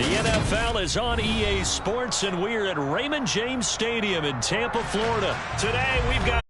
The NFL is on EA Sports, and we're at Raymond James Stadium in Tampa, Florida. Today, we've got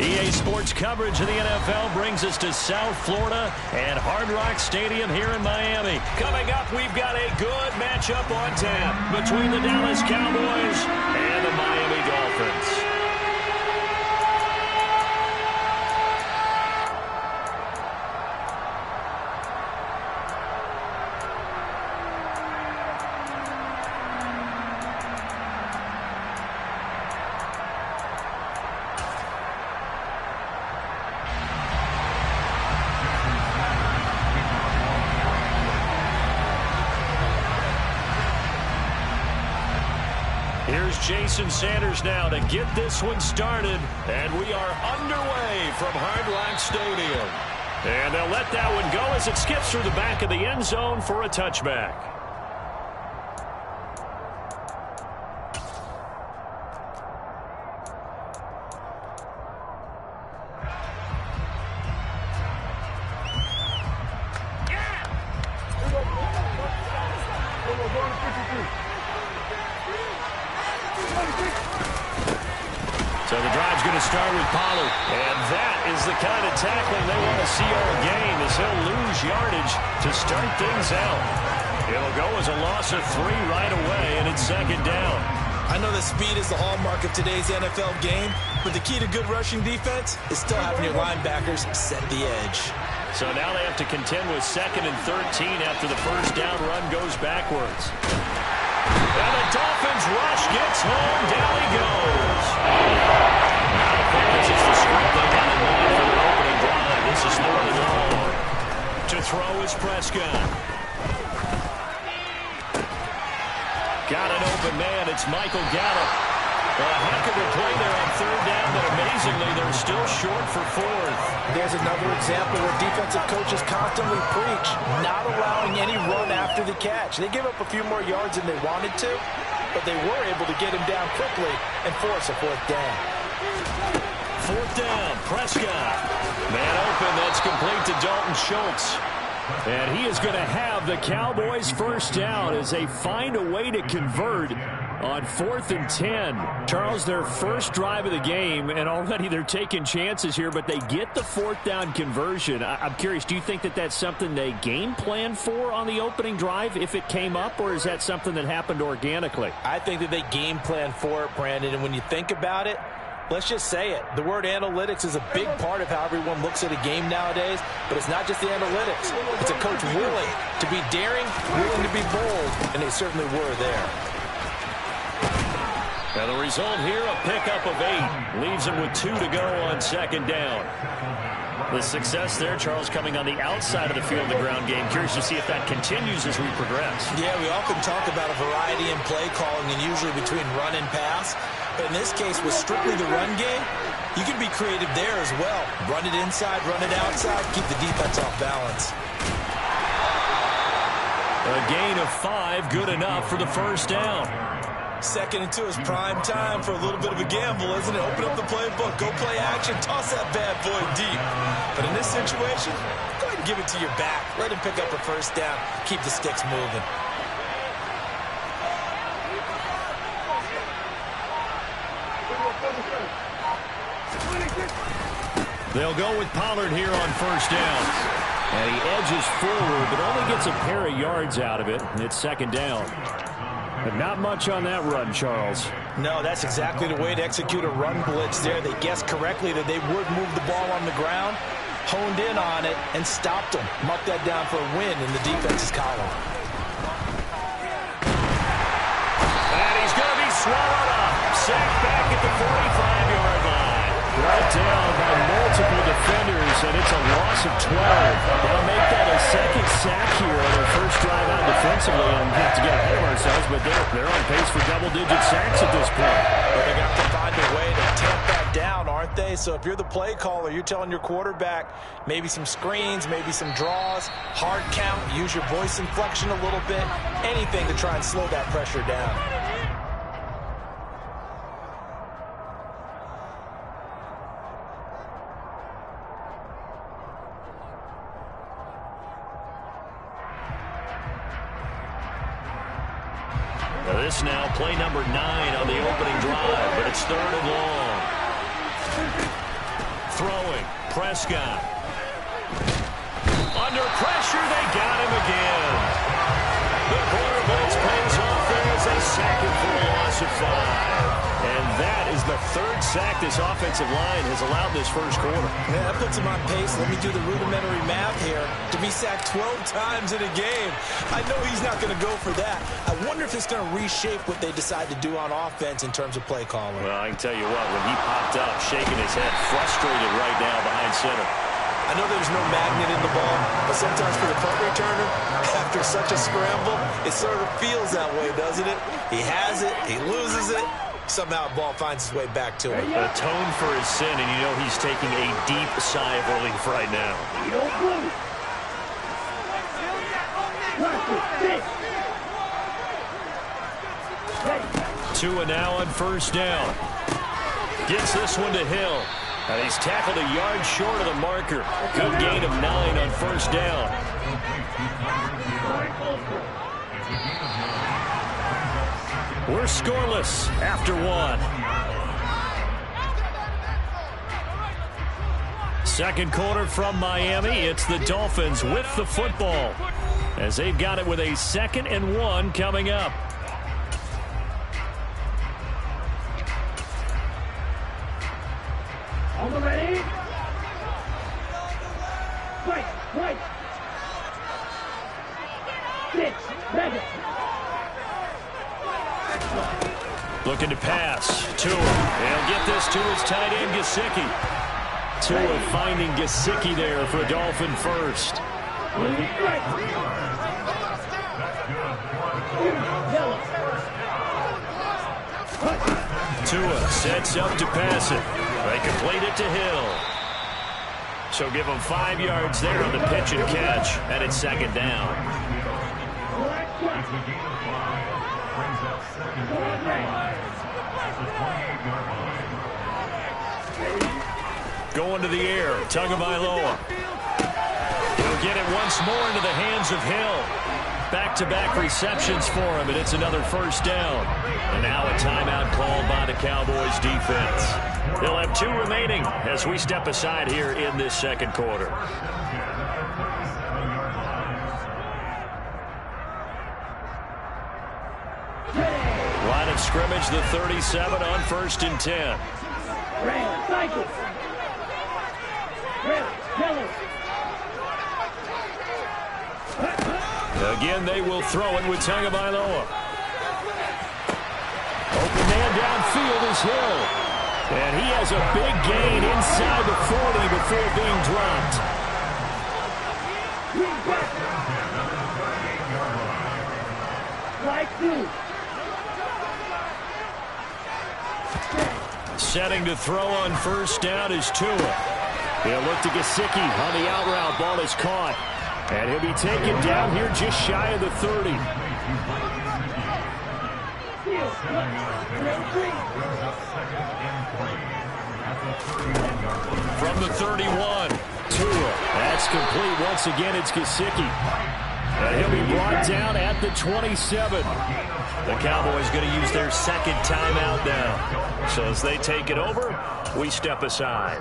EA Sports coverage of the NFL brings us to South Florida and Hard Rock Stadium here in Miami. Coming up, we've got a good matchup on tap between the Dallas Cowboys and the Miami Dolphins. Here's Jason Sanders now to get this one started, and we are underway from Hard Rock Stadium. And they'll let that one go as it skips through the back of the end zone for a touchback. So the drive's going to start with Pollard. And that is the kind of tackling they want to see all game, as he'll lose yardage to start things out. It'll go as a loss of 3 right away, and it's second down. I know that speed is the hallmark of today's NFL game, but the key to good rushing defense is still having your linebackers set the edge. So now they have to contend with 2nd and 13 after the first down run goes backwards. And the Dolphins rush gets home. Down he goes. This is the script they got in mind for their opening drive. This is 3rd and long. To throw is Prescott. Got an open man. It's Michael Gallup. A heck of a play there on 3rd down, but amazingly, they're still short for 4th. There's another example where defensive coaches constantly preach, not allowing any run after the catch. They give up a few more yards than they wanted to, but they were able to get him down quickly and force a 4th down. 4th down, Prescott. Man open, that's complete to Dalton Schultz. And he is going to have the Cowboys' first down as they find a way to convert on 4th and 10. Charles, their first drive of the game, and already they're taking chances here, but they get the 4th down conversion. I'm curious, do you think that that's something they game plan for on the opening drive if it came up, or is that something that happened organically? I think that they game plan for it, Brandon, and when you think about it, let's just say it. The word analytics is a big part of how everyone looks at a game nowadays, but it's not just the analytics. It's a coach willing to be daring, willing to be bold, and they certainly were there. And the result here, a pickup of 8. Leaves him with 2 to go on 2nd down. The success there, Charles, coming on the outside of the field, the ground game. Curious to see if that continues as we progress. Yeah, we often talk about a variety in play calling and usually between run and pass. But in this case, with strictly the run game, you can be creative there as well. Run it inside, run it outside, keep the defense off balance. A gain of 5, good enough for the first down. 2nd and 2 is prime time for a little bit of a gamble, isn't it? Open up the playbook, go play action, toss that bad boy deep. But in this situation, go ahead and give it to your back. Let him pick up a first down, keep the sticks moving. They'll go with Pollard here on first down. And he edges forward, but only gets a pair of yards out of it. And it's 2nd down. But not much on that run, Charles. No, that's exactly the way to execute a run blitz there. They guessed correctly that they would move the ball on the ground, honed in on it, and stopped them. Mark that down for a win in the defense's column. And he's going to be swallowed up. Sacked back at the 45-yard line. Brought down by multiple defenders, and it's a loss of 12. They'll make that a 2nd sack here on their first drive out defensively, and have to get ahead of ourselves, but they're on pace for double-digit sacks at this point. But they're going to have to find a way to tamp that down So if you're the play caller, you're telling your quarterback maybe some screens, maybe some draws, hard count, use your voice inflection a little bit, anything to try and slow that pressure down. This now play number 9 on the opening drive, but it's 3rd and long. Throwing, Prescott. Under pressure, they got him again. The corner blitz pays off. There's a second for a loss of 5. And that is the 3rd sack this offensive line has allowed this first quarter. Man, that puts him on pace. Let me do the rudimentary math here. To be sacked 12 times in a game, I know he's not going to go for that. I wonder if it's going to reshape what they decide to do on offense in terms of play calling. Well, I can tell you what, when he popped up, shaking his head, frustrated right now behind center. I know there's no magnet in the ball, but sometimes for the punt returner, after such a scramble, it sort of feels that way, doesn't it? He has it, he loses it. Somehow the ball finds its way back to him. Atone for his sin, and you know he's taking a deep sigh of relief right now. 2 and now on 1st down. Gets this one to Hill. And he's tackled a yard short of the marker. Good gain of 9 on 1st down. We're scoreless after 1. Second quarter from Miami. It's the Dolphins with the football, as they've got it with a 2nd and 1 coming up. On the ready. Right. 6, ready. Looking to pass. Tua. He'll get this to his tight end, Gesicki. Tua finding Gesicki there for a Dolphin first. Tua sets up to pass it. They complete it to Hill. So give him 5 yards there on the pitch and catch, and it's 2nd down. Going to the air, Tagovailoa. He'll get it once more into the hands of Hill. Back-to-back receptions for him, and it's another 1st down. And now a timeout called by the Cowboys defense. They'll have 2 remaining as we step aside here in this 2nd quarter. Line of scrimmage, the 37 on 1st and 10. Again, they will throw it with Tagovailoa. Open man downfield is Hill. And he has a big gain inside the 40 before being dropped. Setting to throw on 1st down is Tua. He'll look to Gesicki on the out route. Ball is caught. And he'll be taken down here just shy of the 30. From the 31, Tua. That's complete. Once again, it's Gesicki. And he'll be brought down at the 27. The Cowboys going to use their 2nd timeout now. So as they take it over, we step aside.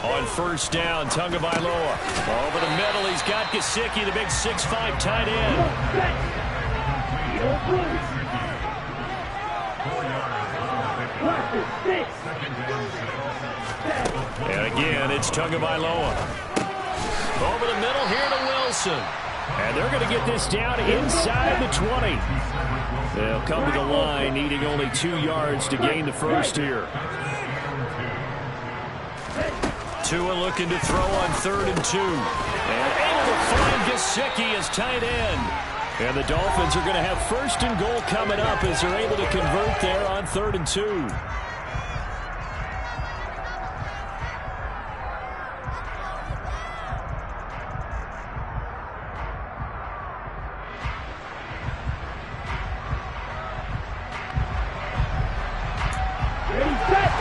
On 1st down, Tagovailoa. Over the middle, he's got Gesicki, the big 6'5" tight end. And again, it's Tagovailoa. Over the middle here to Wilson. And they're going to get this down inside the 20. They'll come to the line, needing only 2 yards to gain the first here. Tua looking to throw on 3rd and 2. And able to find Gesicki as tight end. And the Dolphins are going to have 1st and goal coming up as they're able to convert there on 3rd and 2. Ready, set.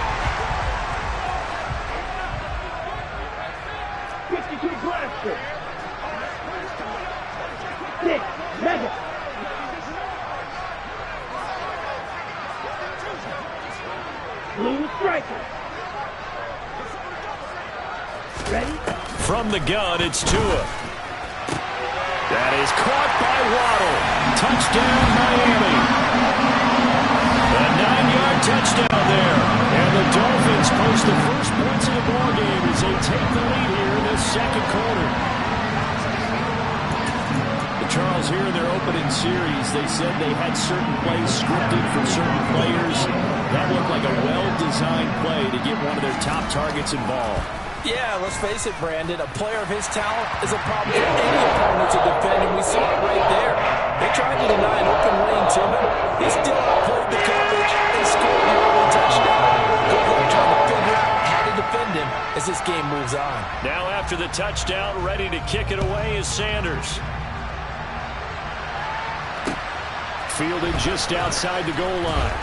52 blaster. 6, mega. Blue striker. Ready? From the gun, it's Tua. That is caught by Waddle. Touchdown, Miami. A 9-yard touchdown there. And the Dolphins post the first points of the ballgame as they take the lead here in this 2nd quarter. Charles, here in their opening series, they said they had certain plays scripted for certain players. That looked like a well-designed play to get one of their top targets involved. Yeah, let's face it, Brandon. A player of his talent is a problem for any opponent to defend, and we saw it right there. They tried to deny an open lane to him. He still outplayed the coverage and scored the early touchdown. Good luck trying to figure out how to defend him as this game moves on. Now after the touchdown, ready to kick it away is Sanders. Fielded just outside the goal line.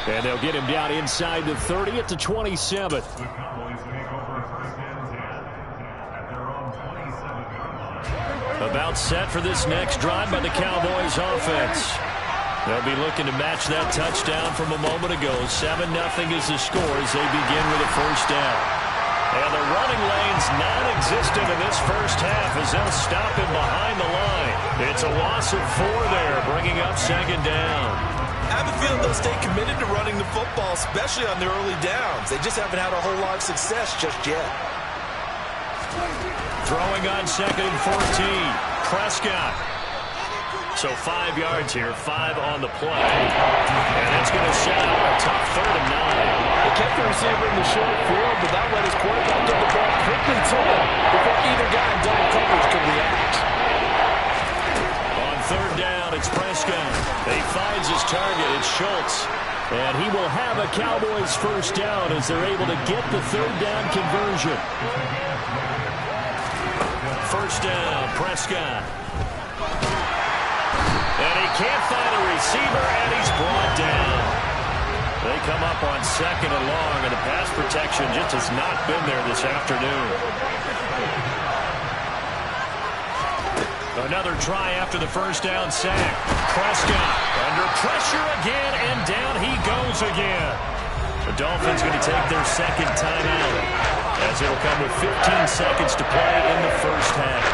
And they'll get him down inside the 30 at the 27. About set for this next drive by the Cowboys offense. They'll be looking to match that touchdown from a moment ago. 7-0 is the score as they begin with a 1st down. And the running lane's non-existent in this 1st half as they'll stop him behind the line. It's a loss of 4 there, bringing up 2nd down. I have a feeling they'll stay committed to running the football, especially on their early downs. They just haven't had a whole lot of success just yet. Throwing on 2nd and 14. Prescott. So 5 yards here, 5 on the play. And it's going to set up a tough 3rd and 9. They kept the receiver in the short field, but that let his quarterback get the ball quickly to him before either guy in double coverage could react. On 3rd down, it's Prescott. He finds his target. It's Schultz. And he will have a Cowboys 1st down as they're able to get the 3rd down conversion. 1st down, Prescott. And he can't find a receiver, and he's brought down. They come up on 2nd and long, and the pass protection just has not been there this afternoon. Another try after the 1st down sack. Prescott under pressure again, and down he goes again. The Dolphins going to take their 2nd timeout as it'll come with 15 seconds to play in the 1st half.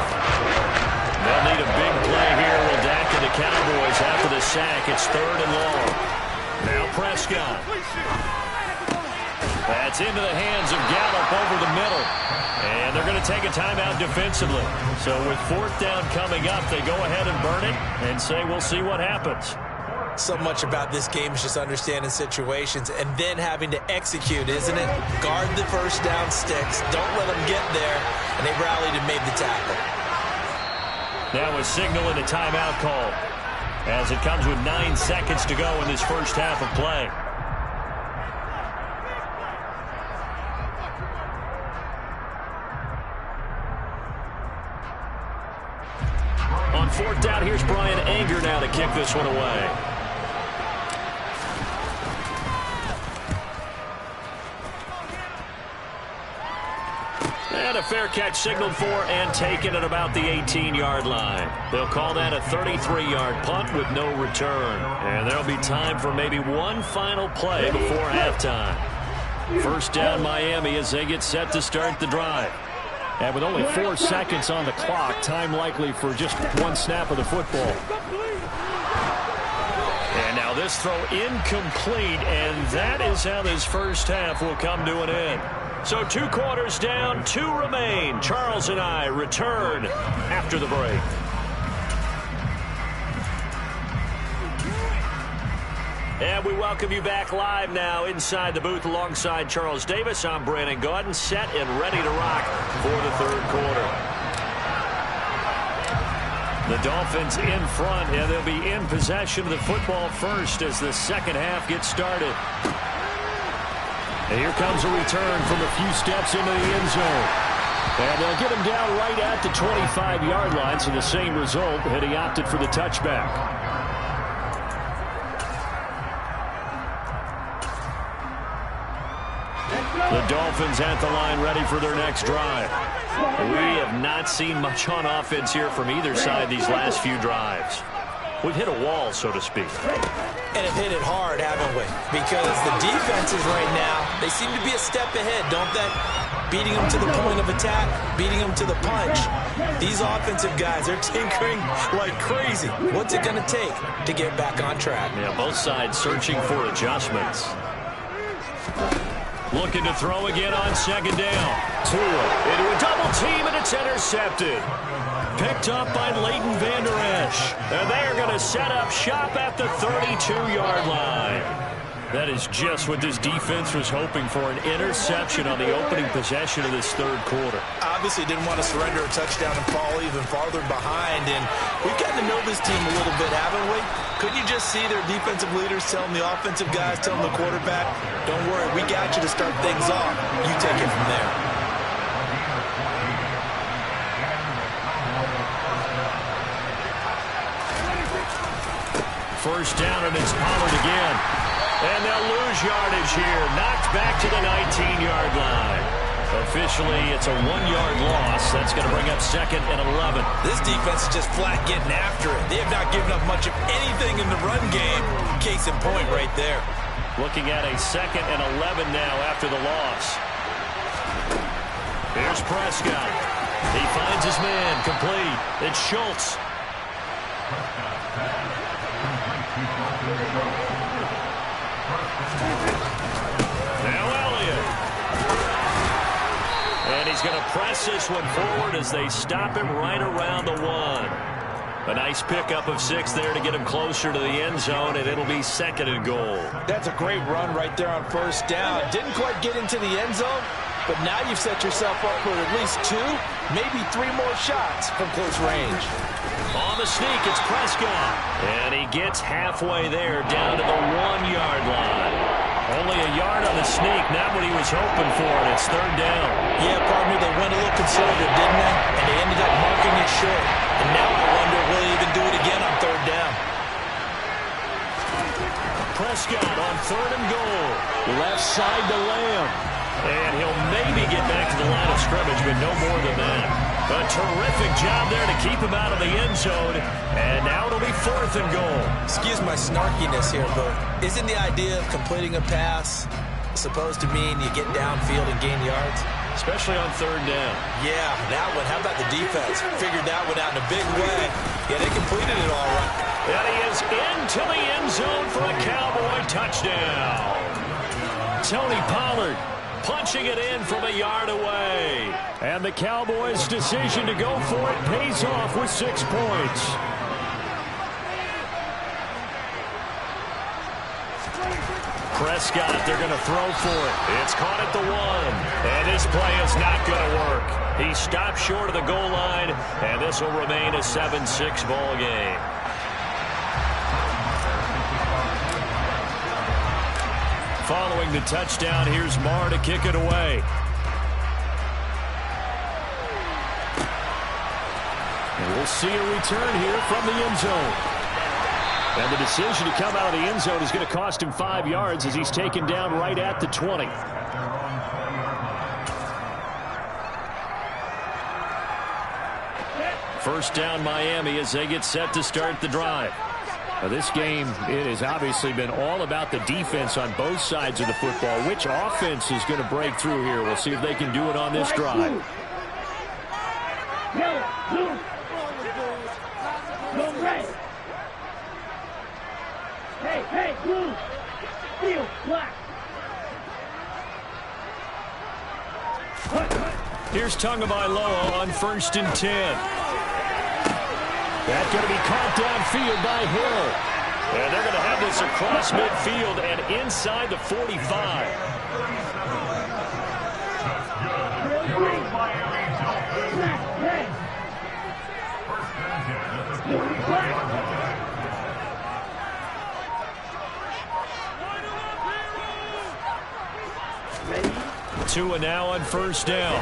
They'll need a big play here. Will Dak and the Cowboys after the sack. It's 3rd and long. Now Prescott. That's into the hands of Gallup over the middle. And they're going to take a timeout defensively. So with 4th down coming up, they go ahead and burn it and say we'll see what happens. So much about this game is just understanding situations and then having to execute, isn't it? Guard the 1st down sticks. Don't let them get there. And they rallied and made the tackle. Now a signal and a timeout call as it comes with 9 seconds to go in this 1st half of play. On 4th down, here's Brian Anger now to kick this one away. And a fair catch signaled for and taken at about the 18-yard line. They'll call that a 33-yard punt with no return. And there'll be time for maybe one final play before halftime. 1st down Miami as they get set to start the drive. And with only 4 seconds on the clock, time likely for just one snap of the football. And now this throw incomplete, and that is how this 1st half will come to an end. So 2 quarters down, 2 remain. Charles and I return after the break. And we welcome you back live now inside the booth alongside Charles Davis. I'm Brandon Gaudin, set and ready to rock for the third quarter. The Dolphins in front, and they'll be in possession of the football first as the second half gets started. And here comes a return from a few steps into the end zone. And they'll get him down right at the 25-yard line, so the same result had he opted for the touchback. The Dolphins at the line ready for their next drive. We have not seen much on offense here from either side these last few drives. We've hit a wall, so to speak. And have hit it hard, haven't we? Because the defenses right now, they seem to be a step ahead, don't they? Beating them to the point of attack, beating them to the punch. These offensive guys are tinkering like crazy. What's it going to take to get back on track? Yeah, both sides searching for adjustments. Looking to throw again on second down. Tua into a double team, and it's intercepted. Picked up by Leighton Vander Esch. And they are going to set up shop at the 32-yard line. That is just what this defense was hoping for, an interception on the opening possession of this third quarter. Obviously didn't want to surrender a touchdown and fall even farther behind. And we've gotten to know this team a little bit, haven't we? Couldn't you just see their defensive leaders telling the offensive guys, telling the quarterback, don't worry, we got you to start things off. You take it from there. First down, and it's Pollard again. And they'll lose yardage here. Knocked back to the 19-yard line. Officially, it's a 1-yard loss. That's going to bring up second and 11. This defense is just flat getting after it. They have not given up much of anything in the run game. Case in point right there. Looking at a second and 11 now after the loss. Here's Prescott. He finds his man complete. It's Schultz. Now Elliott. And he's going to press this one forward as they stop him right around the 1. A nice pickup of 6 there to get him closer to the end zone, and it'll be second and goal. That's a great run right there on first down. Didn't quite get into the end zone, but now you've set yourself up for at least 2, maybe 3 more shots from close range. On the sneak, it's Prescott. And he gets halfway there, down to the 1-yard line. Only a yard on the sneak, not what he was hoping for, and it's third down. Yeah, partner, they went a little conservative, didn't they? And they ended up marking it short. And now I wonder, will he even do it again on third down? Prescott on third and goal. Left side to Lamb. And he'll maybe get back to the line of scrimmage, but no more than that. A terrific job there to keep him out of the end zone. And now it'll be fourth and goal. Excuse my snarkiness here, but isn't the idea of completing a pass supposed to mean you get downfield and gain yards? Especially on third down. Yeah, that one. How about the defense? Figured that one out in a big way. Yeah, they completed it all right. And he is into the end zone for a Cowboy touchdown. Tony Pollard punching it in from a yard away. And the Cowboys' decision to go for it pays off with 6 points. Prescott, they're going to throw for it. It's caught at the 1. And this play is not going to work. He stopped short of the goal line, and this will remain a 7-6 ball game. Following the touchdown, here's Marr to kick it away. And we'll see a return here from the end zone. And the decision to come out of the end zone is going to cost him 5 yards as he's taken down right at the 20. First down Miami as they get set to start the drive. Now this game, it has obviously been all about the defense on both sides of the football. Which offense is going to break through here? We'll see if they can do it on this drive. Hey, blue. Steel, black. Here's Tagovailoa on 1st and 10. That's going to be caught downfield by Hill. And they're going to have this across midfield and inside the 45. Tua now on first down.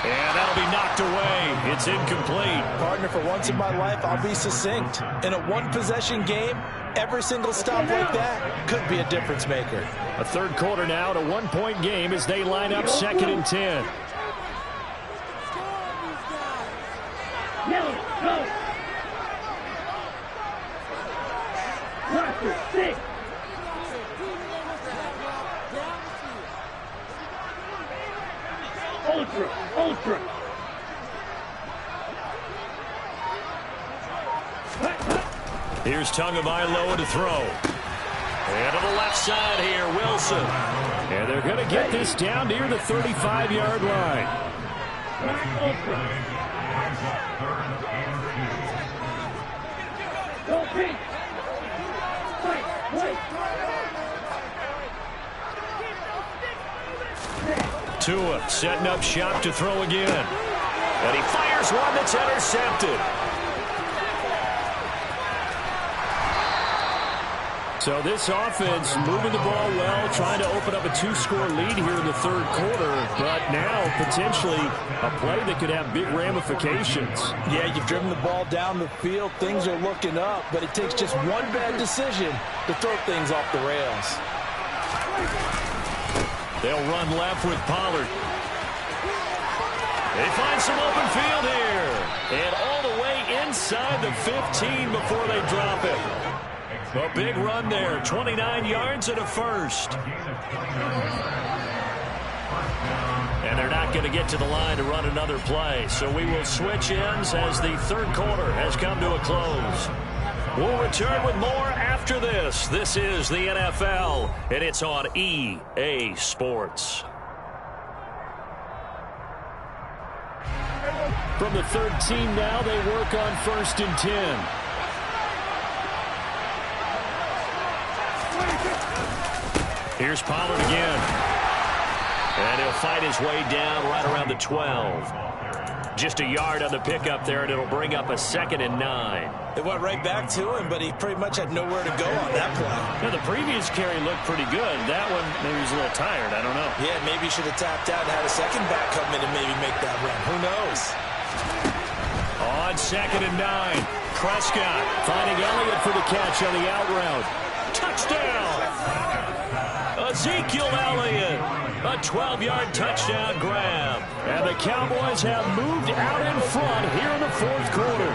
And that'll be knocked away. It's incomplete. Partner, for once in my life, I'll be succinct. In a one-possession game, every single stop like that could be a difference maker. A third quarter now, at a one-point game as they line up 2nd and 10. Yellow, go. Roster, 6. Ultra, ultra. Here's Tagovailoa to throw. And to the left side here, Wilson. And they're going to get this down near the 35-yard line. Ultra. Go pink. Wait. Tua setting up shop to throw again. And he fires one that's intercepted. So this offense moving the ball well, trying to open up a 2-score lead here in the third quarter, but now potentially a play that could have big ramifications. Yeah, you've driven the ball down the field. Things are looking up, but it takes just one bad decision to throw things off the rails. They'll run left with Pollard. They find some open field here. And all the way inside the 15 before they drop it. A big run there, 29 yards and a first. And they're not going to get to the line to run another play. So we will switch ends as the third quarter has come to a close. We'll return with more after this. This is the NFL, and it's on EA Sports. From the 13 now, they work on 1st and 10. Here's Pollard again. And he'll fight his way down right around the 12. Just a yard on the pickup there, and it'll bring up a 2nd and 9. It went right back to him, but he pretty much had nowhere to go on that play. Now, the previous carry looked pretty good. That one, maybe he was a little tired. I don't know. Yeah, maybe he should have tapped out and had a second back come in and maybe make that run. Who knows? On 2nd and 9, Prescott finding Elliott for the catch on the out route. Touchdown! Ezekiel Elliott, a 12-yard touchdown grab. And the Cowboys have moved out in front here in the fourth quarter.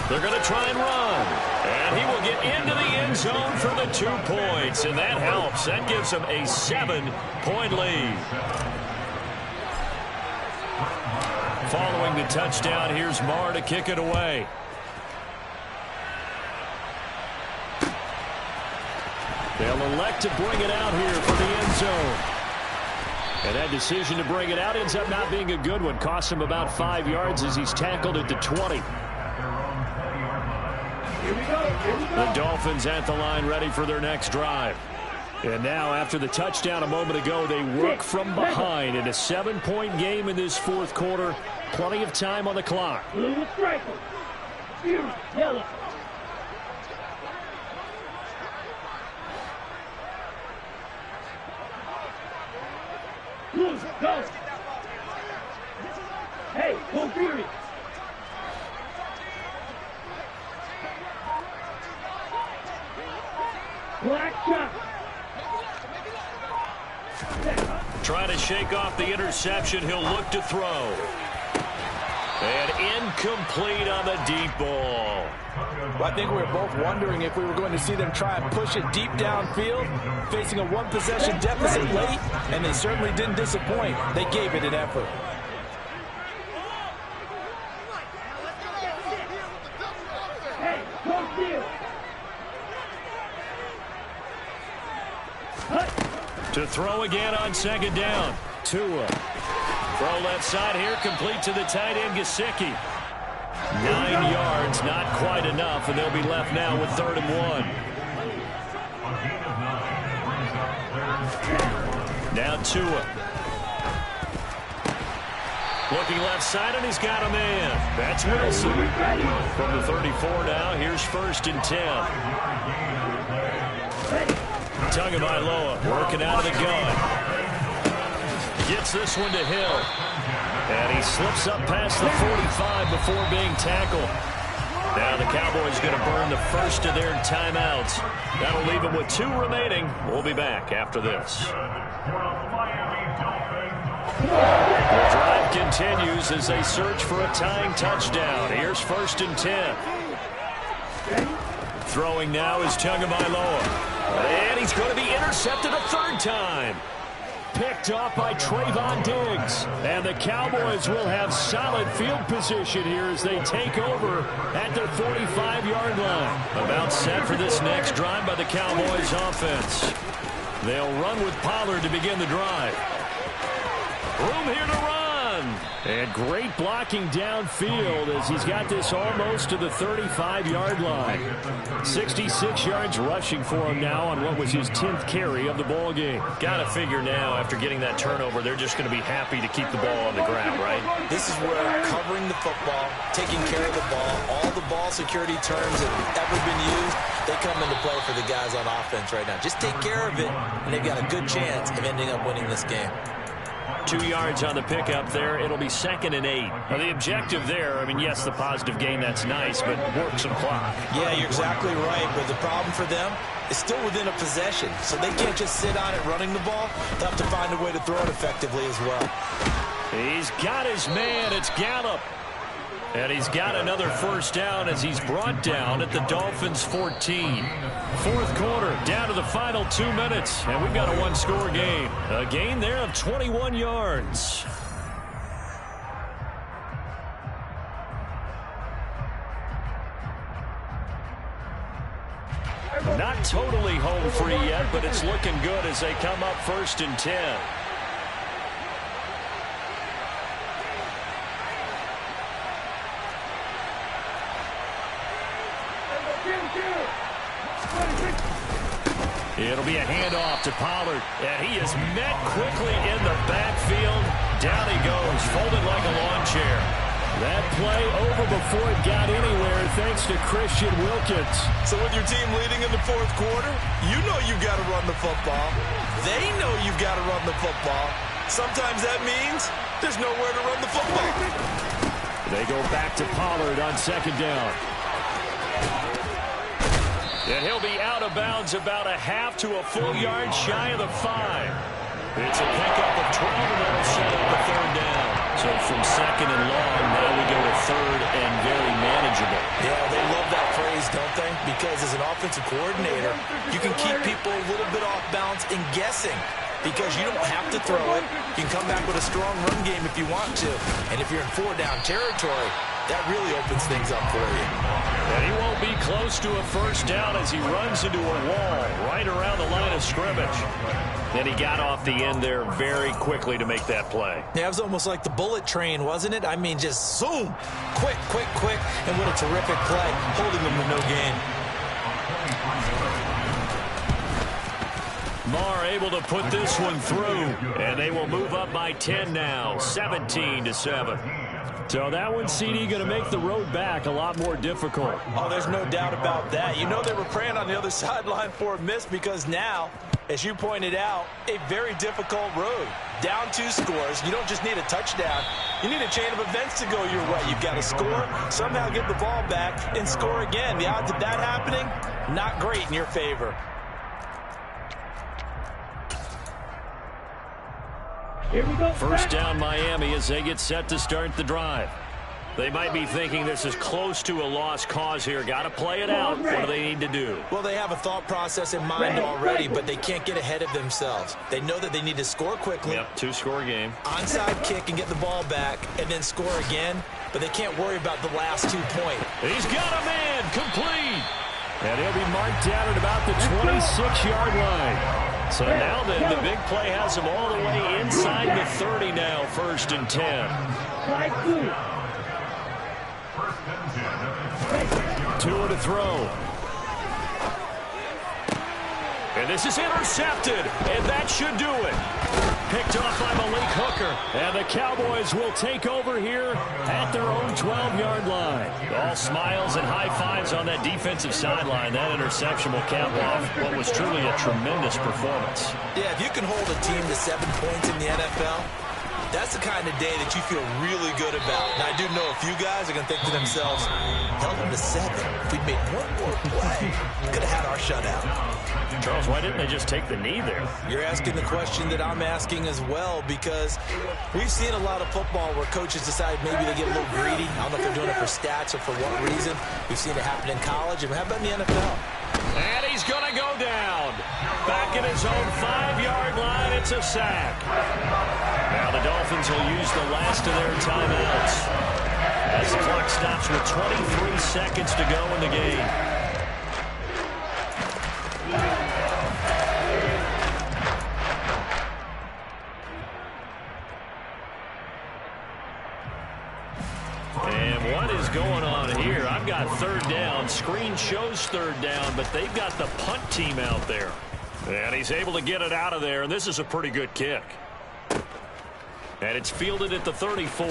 They're going to try and run. And he will get into the end zone for the 2 points. And that helps. That gives them a 7-point lead. Following the touchdown, here's Marr to kick it away. They'll elect to bring it out here for the end zone. And that decision to bring it out ends up not being a good one. Costs him about 5 yards as he's tackled at the 20. The Dolphins at the line ready for their next drive. And now after the touchdown a moment ago, they work from behind in a 7-point game in this fourth quarter. Plenty of time on the clock. Blue striker. Yellow. Blue, go. Hey, go Fury. Black shot. Trying to shake off the interception. He'll look to throw. And incomplete on the deep ball. Well, I think we were both wondering if we were going to see them try and push it deep downfield, facing a one-possession deficit late, and they certainly didn't disappoint. They gave it an effort. Hey, go steal. To throw again on second down. Tua. Throw left side here, complete to the tight end, Gesicki. 9 yards, not quite enough, and they'll be left now with 3rd and 1. Now Tua. Looking left side, and he's got a man. That's Wilson. From the 34 now, here's 1st and 10. Tagovailoa working out of the gun. Gets this one to Hill. And he slips up past the 45 before being tackled. Now the Cowboys going to burn the first of their timeouts. That'll leave them with 2 remaining. We'll be back after this. The drive continues as they search for a tying touchdown. Here's 1st and 10. Throwing now is Tagovailoa. And he's going to be intercepted a 3rd time. Picked off by Trayvon Diggs. And the Cowboys will have solid field position here as they take over at their 45-yard line. About set for this next drive by the Cowboys offense. They'll run with Pollard to begin the drive. Room here to run. And great blocking downfield as he's got this almost to the 35-yard line. 66 yards rushing for him now on what was his 10th carry of the ball game. Got to figure now after getting that turnover, they're just going to be happy to keep the ball on the ground, right? This is where covering the football, taking care of the ball, all the ball security terms that have ever been used, they come into play for the guys on offense right now. Just take care of it, and they've got a good chance of ending up winning this game. 2 yards on the pickup there. It'll be 2nd and 8. Now, the objective there, I mean, yes, the positive gain, that's nice, but work some clock. Yeah, you're exactly right. But the problem for them is still within a possession. So they can't just sit on it running the ball. They'll have to find a way to throw it effectively as well. He's got his man. It's Gallup. And he's got another 1st down as he's brought down at the Dolphins' 14. 4th quarter, down to the final 2 minutes. And we've got a 1-score game. A gain there of 21 yards. Not totally home free yet, but it's looking good as they come up 1st and 10. It'll be a handoff to Pollard, and he is met quickly in the backfield. Down he goes, folded like a lawn chair. That play over before it got anywhere thanks to Christian Wilkins. So with your team leading in the 4th quarter, you know you've got to run the football. They know you've got to run the football. Sometimes that means there's nowhere to run the football. They go back to Pollard on 2nd down. And he'll be out of bounds about a half to a full yard shy of the 5. It's a pickup of 12, and that'll set up a 3rd down. So from 2nd and long, now we go to 3rd and very manageable. Yeah, they love that phrase, don't they? Because as an offensive coordinator, you can keep people a little bit off balance and guessing. Because you don't have to throw it. You can come back with a strong run game if you want to. And if you're in 4-down territory, that really opens things up for you. And he won't be close to a 1st down as he runs into a wall right around the line of scrimmage. And he got off the end there very quickly to make that play. Yeah, it was almost like the bullet train, wasn't it? I mean, just zoom, quick, quick, quick, and what a terrific play, holding them to no gain. Marr able to put this one through, and they will move up by 10 now, 17-7. So that one, CD, going to make the road back a lot more difficult. Oh, there's no doubt about that. You know they were praying on the other sideline for a miss because now, as you pointed out, a very difficult road. Down 2 scores. You don't just need a touchdown. You need a chain of events to go your way. You've got to score, somehow get the ball back, and score again. The odds of that happening, not great in your favor. Here we go. 1st down Miami as they get set to start the drive. They might be thinking this is close to a lost cause here. Got to play it out. What do they need to do? Well, they have a thought process in mind already, but they can't get ahead of themselves. They know that they need to score quickly. Yep, 2-score game. Onside kick and get the ball back and then score again, but they can't worry about the last 2 points. He's got a man complete. And he'll be marked down at about the 26-yard line. So now then, the big play has him all the way inside the 30 now, 1st and 10. 2 to throw. And this is intercepted, and that should do it. Picked off by Malik Hooker. And the Cowboys will take over here at their own 12-yard line. All smiles and high fives on that defensive sideline. That interception will cap off what was truly a tremendous performance. Yeah, if you can hold a team to 7 points in the NFL, that's the kind of day that you feel really good about. Now, I do know a few guys are going to think to themselves, held them to 7. If we'd made one more play, could have had our shutout. Charles, why didn't they just take the knee there? You're asking the question that I'm asking as well, because we've seen a lot of football where coaches decide maybe they get a little greedy. I don't know if they're doing it for stats or for what reason. We've seen it happen in college. And how about in the NFL? And he's going to go down. Back at his own 5-yard line, it's a sack. Now the Dolphins will use the last of their timeouts as the clock stops with 23 seconds to go in the game. And what is going on here? I've got 3rd down. Screen shows 3rd down, but they've got the punt team out there. And he's able to get it out of there, and this is a pretty good kick. And it's fielded at the 34.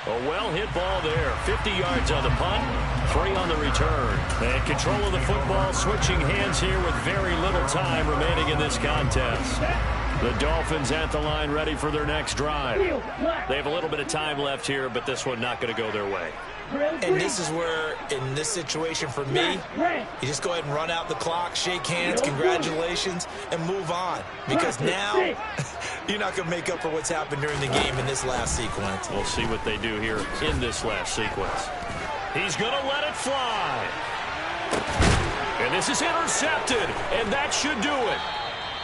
A well-hit ball there. 50 yards on the punt, 3 on the return. And control of the football, switching hands here with very little time remaining in this contest. The Dolphins at the line ready for their next drive. They have a little bit of time left here, but this one not going to go their way. And this is where, in this situation for me, you just go ahead and run out the clock, shake hands, congratulations, and move on. Because now, you're not going to make up for what's happened during the game in this last sequence. We'll see what they do here in this last sequence. He's going to let it fly. And this is intercepted, and that should do it.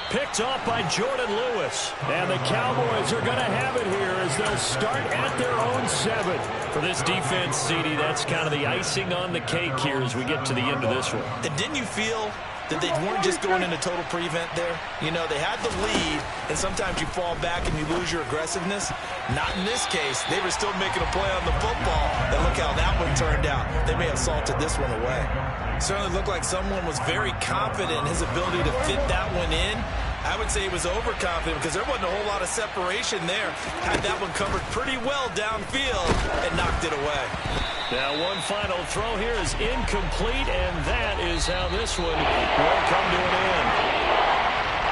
Picked off by Jordan Lewis. And the Cowboys are going to have it here as they'll start at their own 7. For this defense, CD, that's kind of the icing on the cake here as we get to the end of this one. And didn't you feel that they weren't just going into total prevent there? You know, they had the lead, and sometimes you fall back and you lose your aggressiveness. Not in this case. They were still making a play on the football. And look how that one turned out. They may have salted this one away. Certainly looked like someone was very confident in his ability to fit that one in. I would say he was overconfident because there wasn't a whole lot of separation there. Had that one covered pretty well downfield and knocked it away. Now one final throw here is incomplete, and that is how this one will come to an end.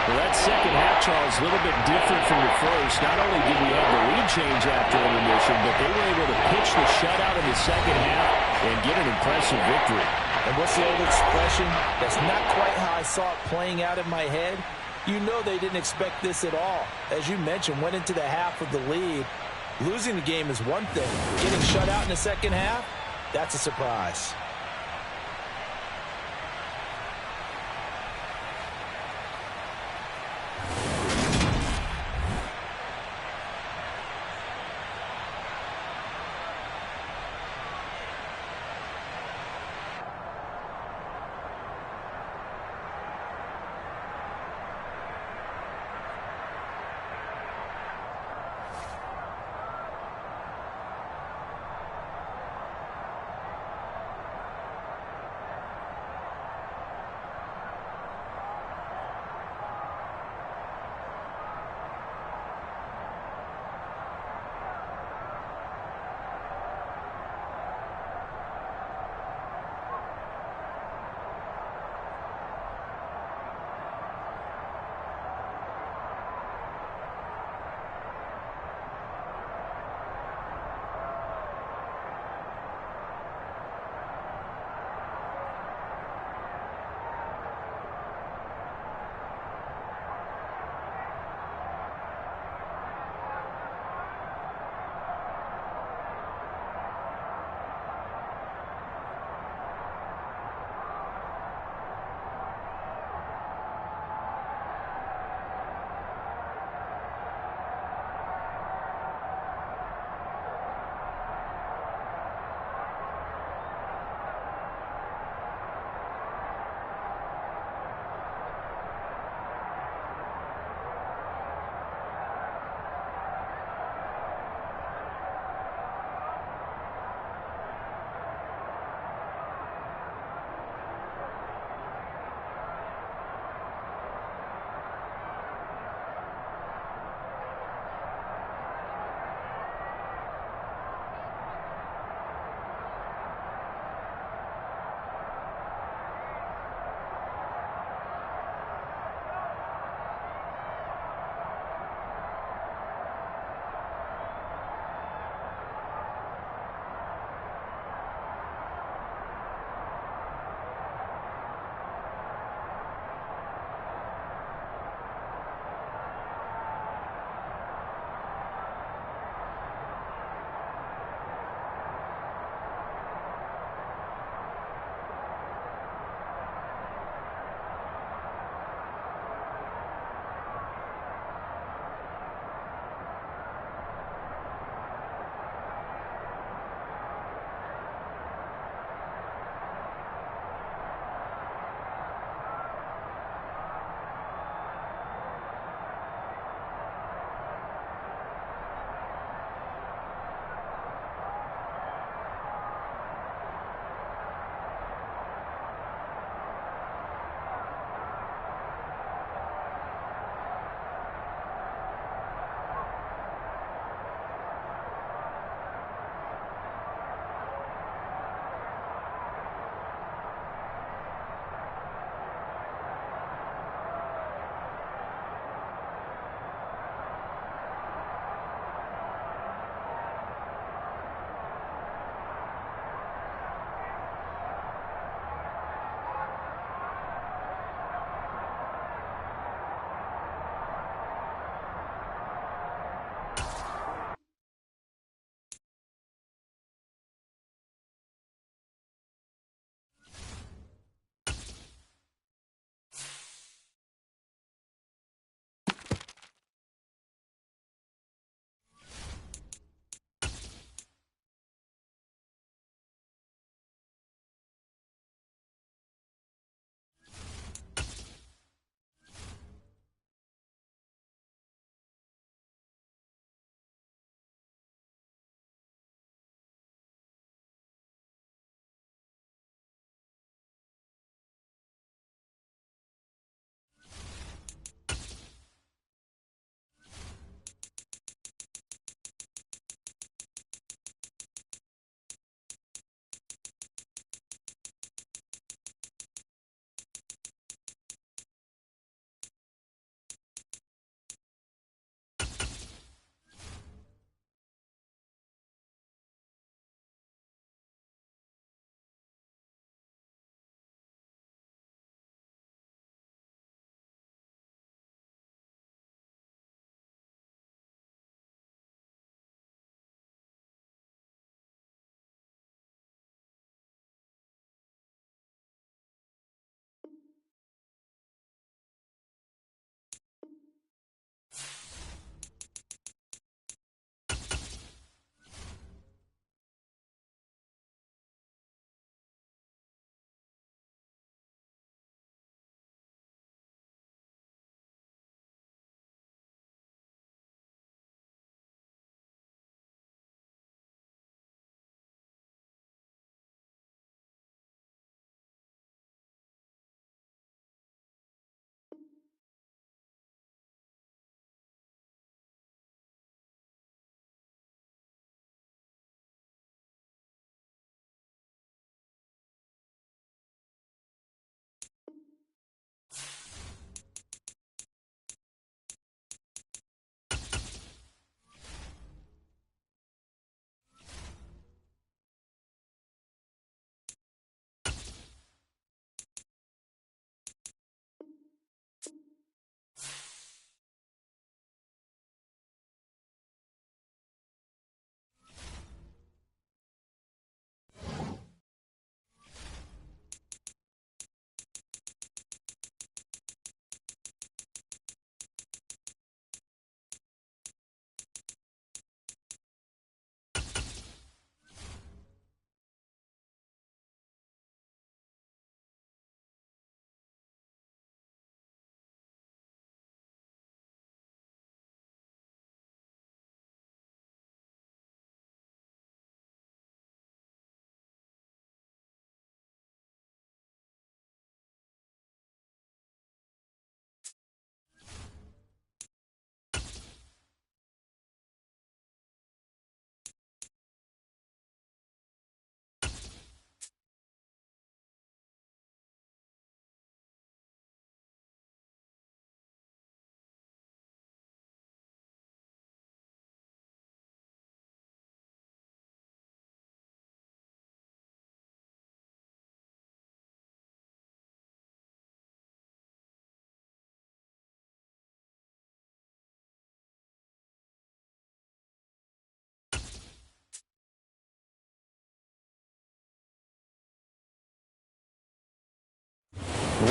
Well, that second half, Charles, a little bit different from the first. Not only did we have the lead change after intermission, but they were able to pitch the shutout in the second half and get an impressive victory. And what's the old expression? That's not quite how I saw it playing out in my head. You know they didn't expect this at all. As you mentioned, went into the half with the lead. Losing the game is one thing. Getting shut out in the second half, that's a surprise.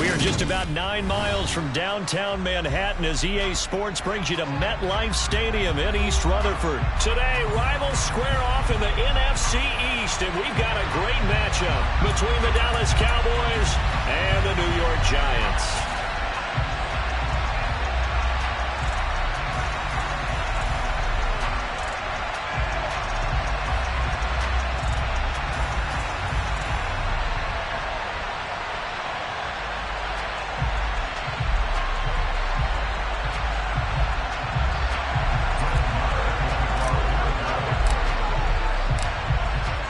We are just about 9 miles from downtown Manhattan as EA Sports brings you to MetLife Stadium in East Rutherford. Today, rivals square off in the NFC East, and we've got a great matchup between the Dallas Cowboys and the New York Giants.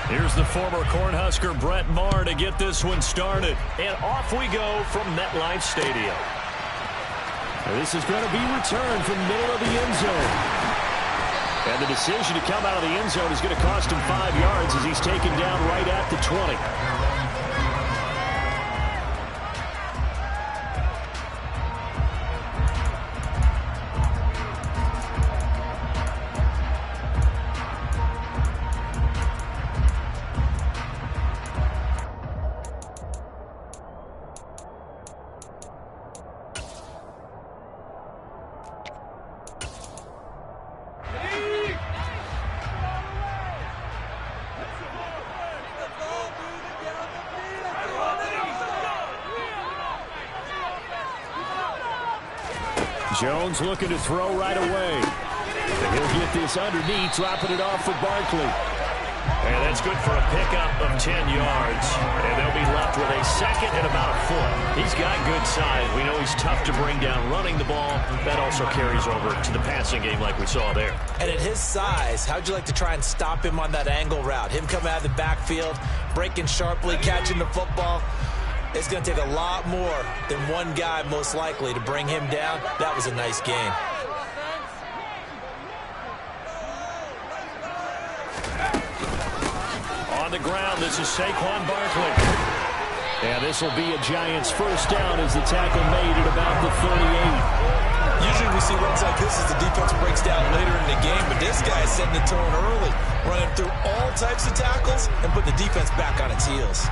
Here's the former Cornhusker Brett Maher to get this one started. And off we go from MetLife Stadium. And this is going to be returned from the middle of the end zone. And the decision to come out of the end zone is going to cost him 5 yards as he's taken down right at the 20. Jones looking to throw right away. And he'll get this underneath, dropping it off for Barkley. And that's good for a pickup of 10 yards. And they'll be left with a second and about a foot. He's got good size. We know he's tough to bring down running the ball. That also carries over to the passing game like we saw there. And at his size, how'd you like to try and stop him on that angle route? Him coming out of the backfield, breaking sharply, catching the football. It's going to take a lot more than one guy, most likely, to bring him down. That was a nice game. On the ground, this is Saquon Barkley. And this will be a Giants first down as the tackle made at about the 38. Usually we see runs like this as the defense breaks down later in the game, but this guy is setting the tone early, running through all types of tackles and putting the defense back on its heels.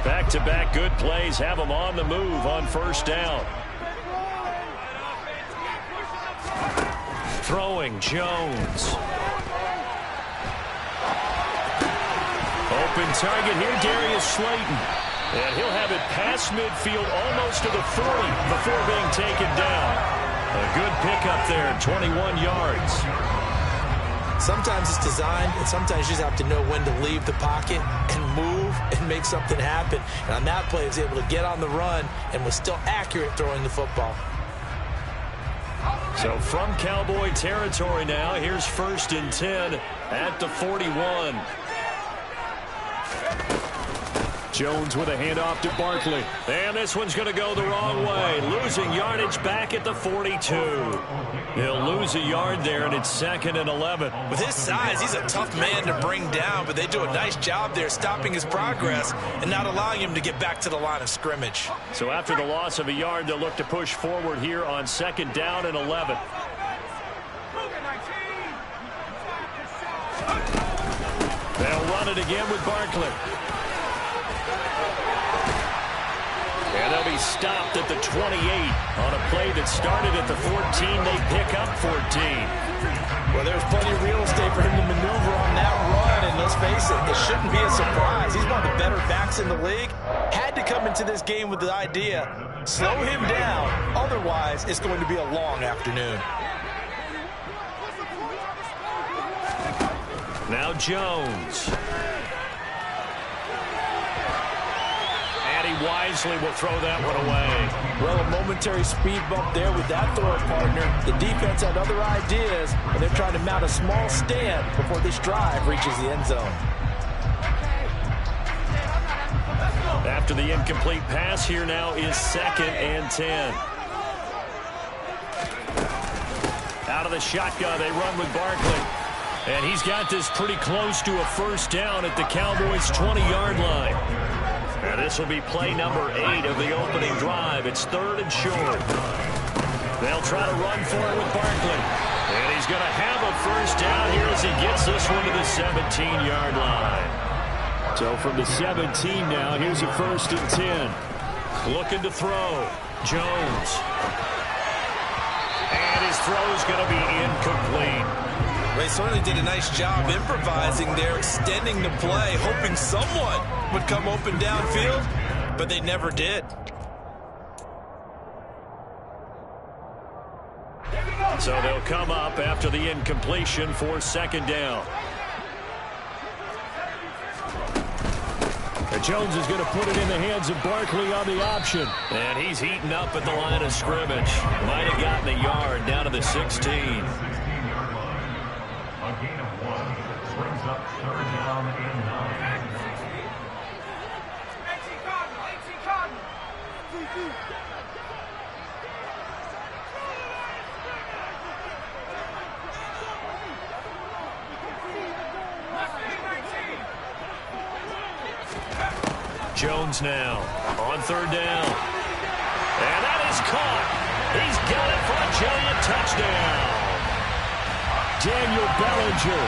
Back-to-back good plays have them on the move on first down. Throwing, Jones. Open target here, Darius Slayton. And he'll have it past midfield almost to the 40 before being taken down. A good pickup there, 21 yards. Sometimes it's designed, and sometimes you just have to know when to leave the pocket and move and make something happen. And on that play, he was able to get on the run and was still accurate throwing the football. So from Cowboy territory now, here's 1st and 10 at the 41. Jones with a handoff to Barkley. And this one's going to go the wrong way. Losing yardage back at the 42. He'll lose a yard there, and it's 2nd and 11. With his size, he's a tough man to bring down, but they do a nice job there stopping his progress and not allowing him to get back to the line of scrimmage. So after the loss of a yard, they'll look to push forward here on 2nd down and 11. They'll run it again with Barkley. And they'll be stopped at the 28 on a play that started at the 14. They pick up 14. Well, there's plenty of real estate for him to maneuver on that run, and let's face it, it shouldn't be a surprise. He's one of the better backs in the league. Had to come into this game with the idea, slow him down, otherwise it's going to be a long afternoon. Now Jones. Wisely will throw that one away. Well, a momentary speed bump there with that throw partner. The defense had other ideas, and they're trying to mount a small stand before this drive reaches the end zone. After the incomplete pass, here now is 2nd and 10. Out of the shotgun, they run with Barkley. And he's got this pretty close to a first down at the Cowboys' 20-yard line. And this will be play number 8 of the opening drive. It's 3rd and short. They'll try to run for it with Barkley. And he's going to have a first down here as he gets this one to the 17-yard line. So from the 17 now, here's a 1st and 10. Looking to throw. Jones. And his throw's going to be incomplete. They certainly did a nice job improvising there, extending the play, hoping someone would come open downfield, but they never did. So they'll come up after the incompletion for 2nd down. And Jones is going to put it in the hands of Barkley on the option. And he's heating up at the line of scrimmage. Might have gotten a yard down to the 16. A gain of 1 brings up 3rd down and 9. Jones now on 3rd down. And that is caught. He's got it for a giant touchdown. Daniel Bellinger,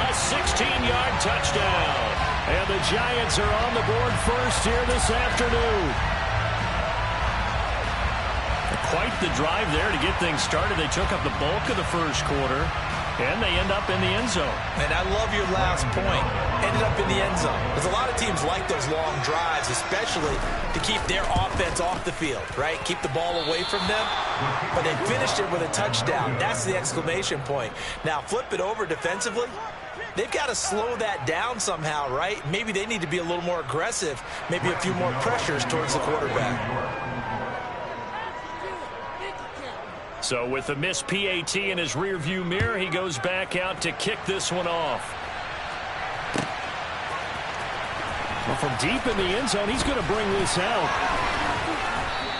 a 16-yard touchdown. And the Giants are on the board first here this afternoon. Quite the drive there to get things started. They took up the bulk of the first quarter, and they end up in the end zone. And I love your last point. Ended up in the end zone. Because a lot of teams like those long drives, especially to keep their offense off the field, right? Keep the ball away from them. But they finished it with a touchdown. That's the exclamation point. Now, flip it over defensively. They've got to slow that down somehow, right? Maybe they need to be a little more aggressive. Maybe a few more pressures towards the quarterback. So with the missed PAT in his rearview mirror, he goes back out to kick this one off. Well, from deep in the end zone, he's going to bring this out.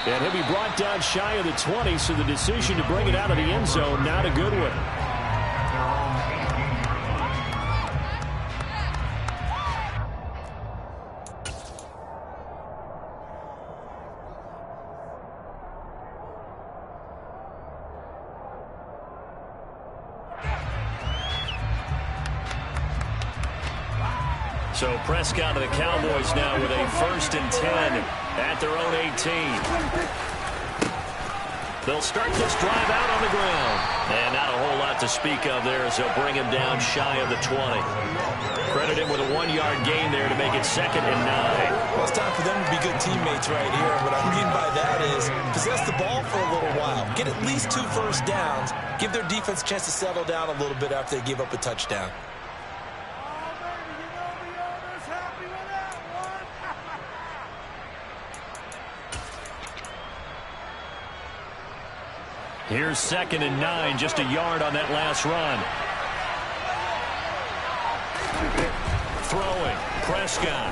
And he'll be brought down shy of the 20, so the decision to bring it out of the end zone, not a good one. So Prescott of the Cowboys now with a 1st and 10 at their own 18. They'll start this drive out on the ground. And not a whole lot to speak of there as they'll bring him down shy of the 20. Credit him with a 1-yard gain there to make it 2nd and 9. Well, it's time for them to be good teammates right here. What I mean by that is possess the ball for a little while. Get at least 2 first downs. Give their defense a chance to settle down a little bit after they give up a touchdown. Here's 2nd and 9, just a yard on that last run. Throwing, Prescott.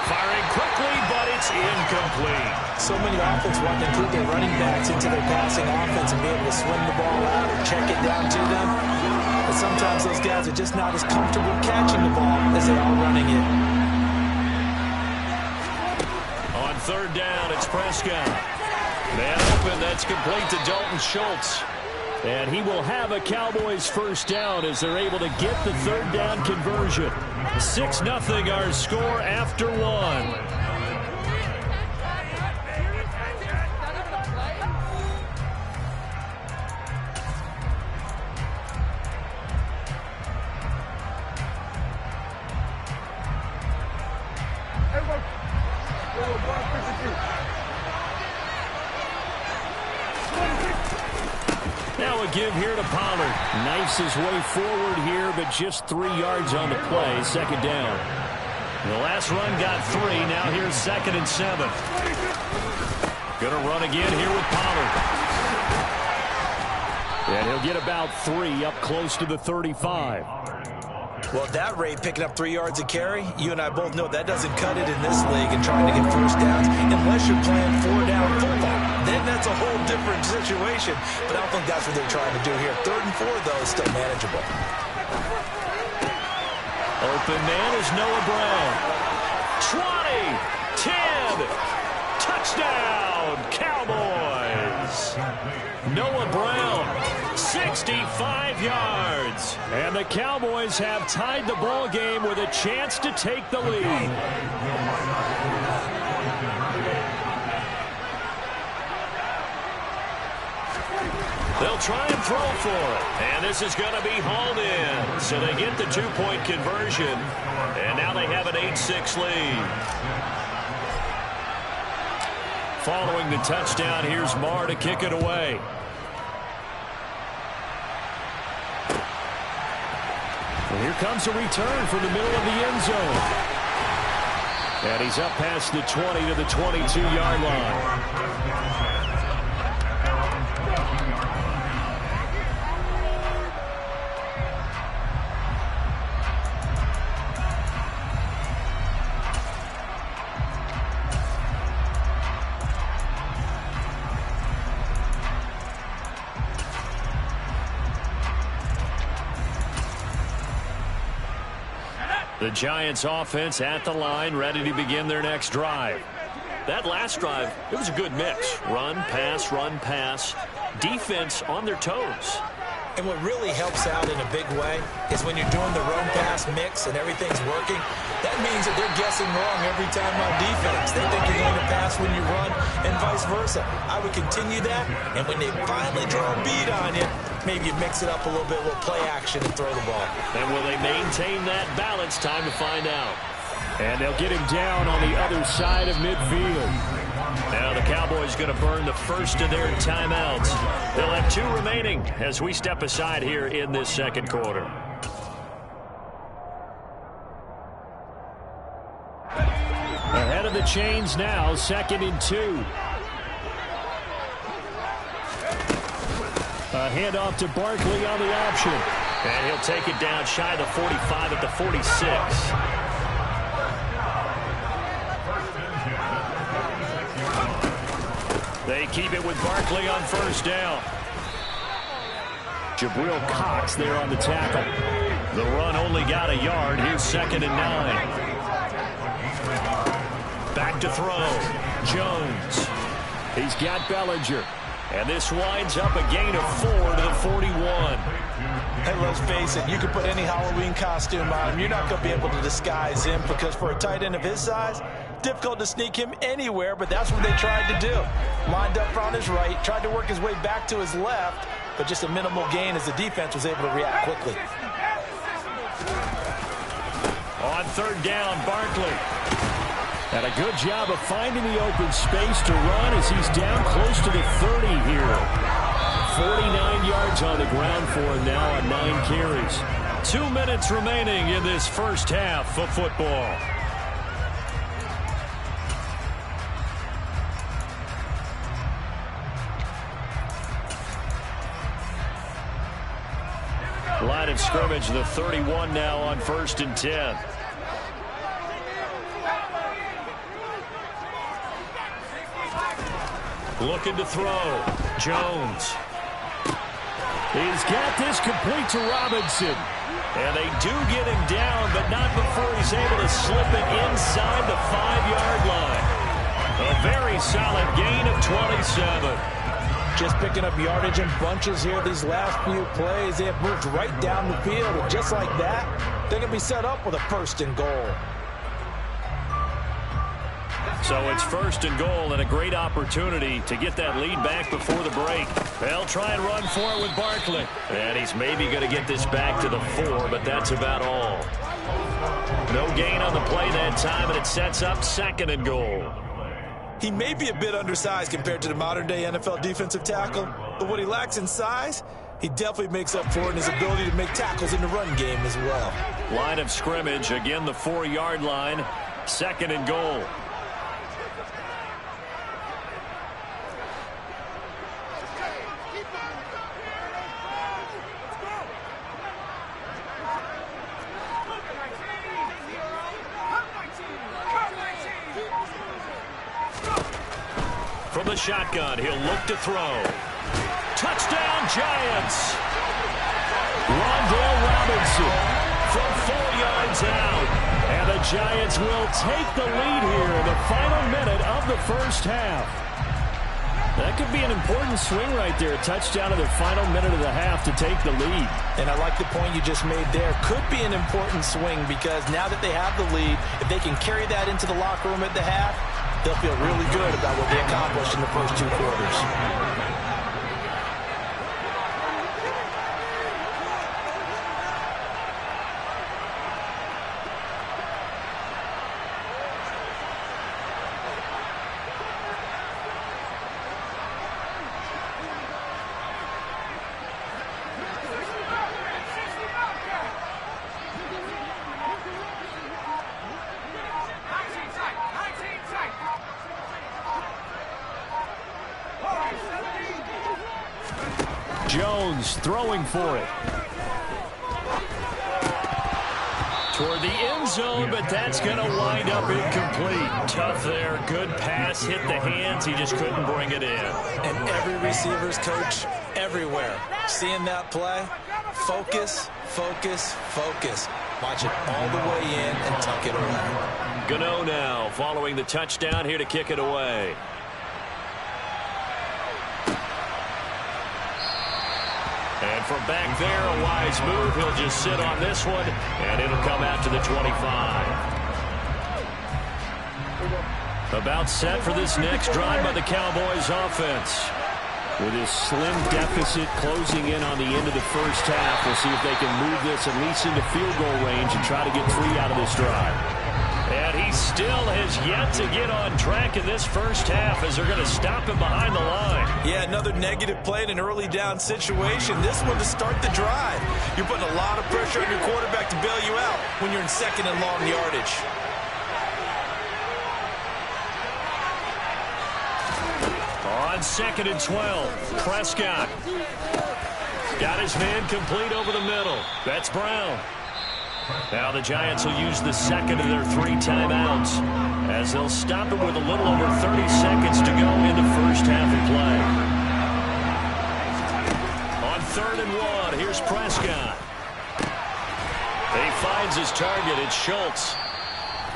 Firing quickly, but it's incomplete. So many offenses want to include their running backs into their passing offense and be able to swing the ball out or check it down to them. But sometimes those guys are just not as comfortable catching the ball as they are running it. On 3rd down, it's Prescott. Man open, that's complete to Dalton Schultz. And he will have a Cowboys 1st down as they're able to get the 3rd down conversion. 6-0 our score after 1. Now a give here to Pollard. Knifes his way forward here, but just 3 yards on the play. 2nd down. The last run got 3. Now here's 2nd and 7. Gonna run again here with Pollard. And he'll get about 3 up close to the 35. Well, at that rate, picking up 3 yards a carry, you and I both know that doesn't cut it in this league and trying to get first downs unless you're playing 4-down football. Then that's a whole different situation. But I don't think that's what they're trying to do here. 3rd and 4, though, is still manageable. Open man is Noah Brown. 20, 10, touchdown, Cowboys. Noah Brown, 65 yards. And the Cowboys have tied the ball game with a chance to take the lead. They'll try and throw for it. And this is going to be hauled in. So they get the 2-point conversion. And now they have an 8-6 lead. Following the touchdown, here's Marr to kick it away. And here comes a return from the middle of the end zone. And he's up past the 20 to the 22-yard line. The Giants offense at the line, ready to begin their next drive. That last drive, it was a good mix. Run, pass, defense on their toes. And what really helps out in a big way is when you're doing the run-pass mix and everything's working, that means that they're guessing wrong every time on defense. They think you're going to pass when you run and vice versa. I would continue that, and when they finally draw a beat on you, maybe you mix it up a little bit with play action and throw the ball. And will they maintain that balance? Time to find out. And they'll get him down on the other side of midfield. Now the Cowboys going to burn the first of their timeouts. They'll have 2 remaining as we step aside here in this second quarter. Ahead of the chains now, 2nd and 2. A handoff to Barkley on the option. And he'll take it down shy of the 45 at the 46. They keep it with Barkley on first down. Jabril Cox there on the tackle. The run only got a yard. Here's 2nd and 9. Back to throw. Jones. He's got Bellinger. And this winds up a gain of 4 to the 41. Hey, let's face it, you can put any Halloween costume on him. You're not going to be able to disguise him because for a tight end of his size, difficult to sneak him anywhere, but that's what they tried to do. Lined up on his right, tried to work his way back to his left, but just a minimal gain as the defense was able to react quickly. On 3rd down, Barkley. And a good job of finding the open space to run as he's down close to the 30 here. 49 yards on the ground for him now on 9 carries. 2 minutes remaining in this first half of football. Line of scrimmage, the 31 now on 1st and 10. Looking to throw. Jones. He's got this complete to Robinson. And they do get him down, but not before he's able to slip it inside the 5-yard line. A very solid gain of 27. Just picking up yardage in bunches here these last few plays. They have moved right down the field, and just like that, they're going to be set up with a 1st and goal. So it's 1st and goal and a great opportunity to get that lead back before the break. They'll try and run for it with Barkley. And he's maybe going to get this back to the 4, but that's about all. No gain on the play that time, and it sets up 2nd and goal. He may be a bit undersized compared to the modern-day NFL defensive tackle, but what he lacks in size, he definitely makes up for it in his ability to make tackles in the run game as well. Line of scrimmage, again the 4-yard line, 2nd and goal. From the shotgun, he'll look to throw. Touchdown, Giants! Rondale Robinson from 4 yards out. And the Giants will take the lead here in the final minute of the first half. That could be an important swing right there. A touchdown in the final minute of the half to take the lead. And I like the point you just made there. Could be an important swing because now that they have the lead, if they can carry that into the locker room at the half, they'll feel really good about what they accomplished in the first 2 quarters. Jones throwing for it. Toward the end zone, but that's going to wind up incomplete. Tough there. Good pass. Hit the hands. He just couldn't bring it in. And every receiver's coach everywhere. Seeing that play, focus, focus, focus. Watch it all the way in and tuck it away. Gano now following the touchdown here to kick it away. And from back there, a wise move. He'll just sit on this one, and it'll come out to the 25. About set for this next drive by the Cowboys offense. With his slim deficit closing in on the end of the first half, we'll see if they can move this at least into field goal range and try to get 3 out of this drive. And he still has yet to get on track in this first half as they're going to stop him behind the line. Yeah, another negative play in an early down situation. This one to start the drive. You're putting a lot of pressure on your quarterback to bail you out when you're in second and long yardage. On 2nd and 12, Prescott got his man complete over the middle. That's Brown. Now the Giants will use the second of their 3 timeouts as they'll stop it with a little over 30 seconds to go in the first half of play. On 3rd and 1, here's Prescott. He finds his target. It's Schultz.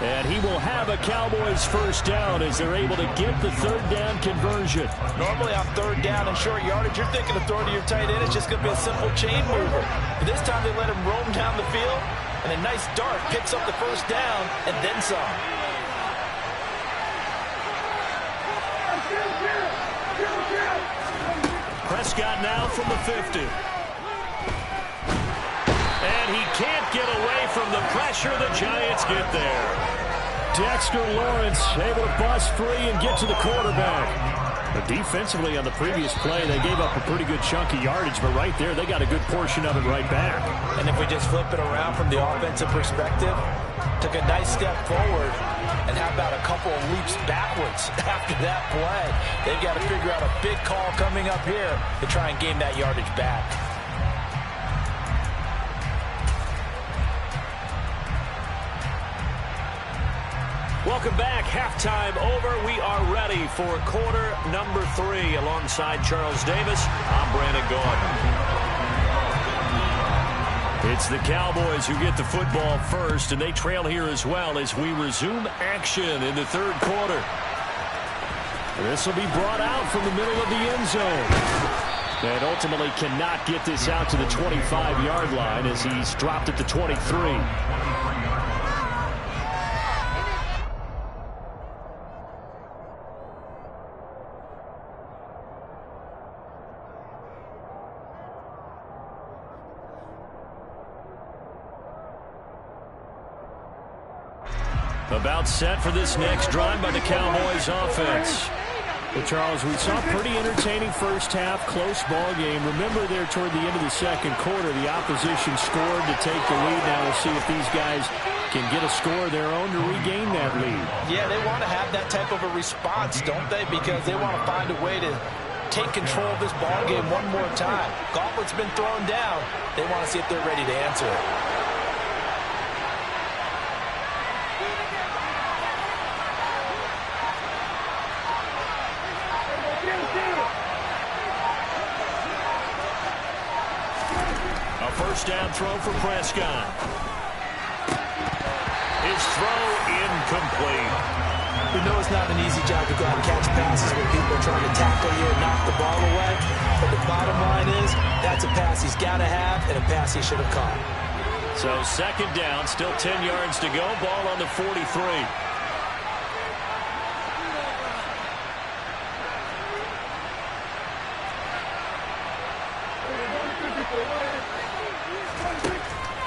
And he will have a Cowboys first down as they're able to get the 3rd down conversion. Normally on 3rd down and short yardage, you're thinking of throwing to your tight end. It's just going to be a simple chain mover. But this time they let him roam down the field, and a nice dart picks up the first down and then some. Prescott now from the 50. And he can't get away from the pressure. The Giants get there. Dexter Lawrence able to bust free and get to the quarterback. But defensively on the previous play, they gave up a pretty good chunk of yardage, but right there, they got a good portion of it right back. And if we just flip it around from the offensive perspective, took a nice step forward, and how about a couple of leaps backwards after that play? They've got to figure out a big call coming up here to try and gain that yardage back. Welcome back. Halftime over. We are ready for quarter number 3. Alongside Charles Davis, I'm Brandon Gordon. It's the Cowboys who get the football first, and they trail here as well as we resume action in the 3rd quarter. This will be brought out from the middle of the end zone. And ultimately cannot get this out to the 25-yard line as he's dropped at the 23. About set for this next drive by the Cowboys offense. Well, Charles, we saw a pretty entertaining first half, close ball game. Remember there toward the end of the 2nd quarter, the opposition scored to take the lead. Now we'll see if these guys can get a score of their own to regain that lead. Yeah, they want to have that type of a response, don't they? Because they want to find a way to take control of this ball game one more time. Gauntlet's been thrown down. They want to see if they're ready to answer it. First down throw for Prescott. His throw incomplete. We know it's not an easy job to go out and catch passes when people are trying to tackle you and knock the ball away. But the bottom line is, that's a pass he's got to have and a pass he should have caught. So second down, still 10 yards to go. Ball on the 43.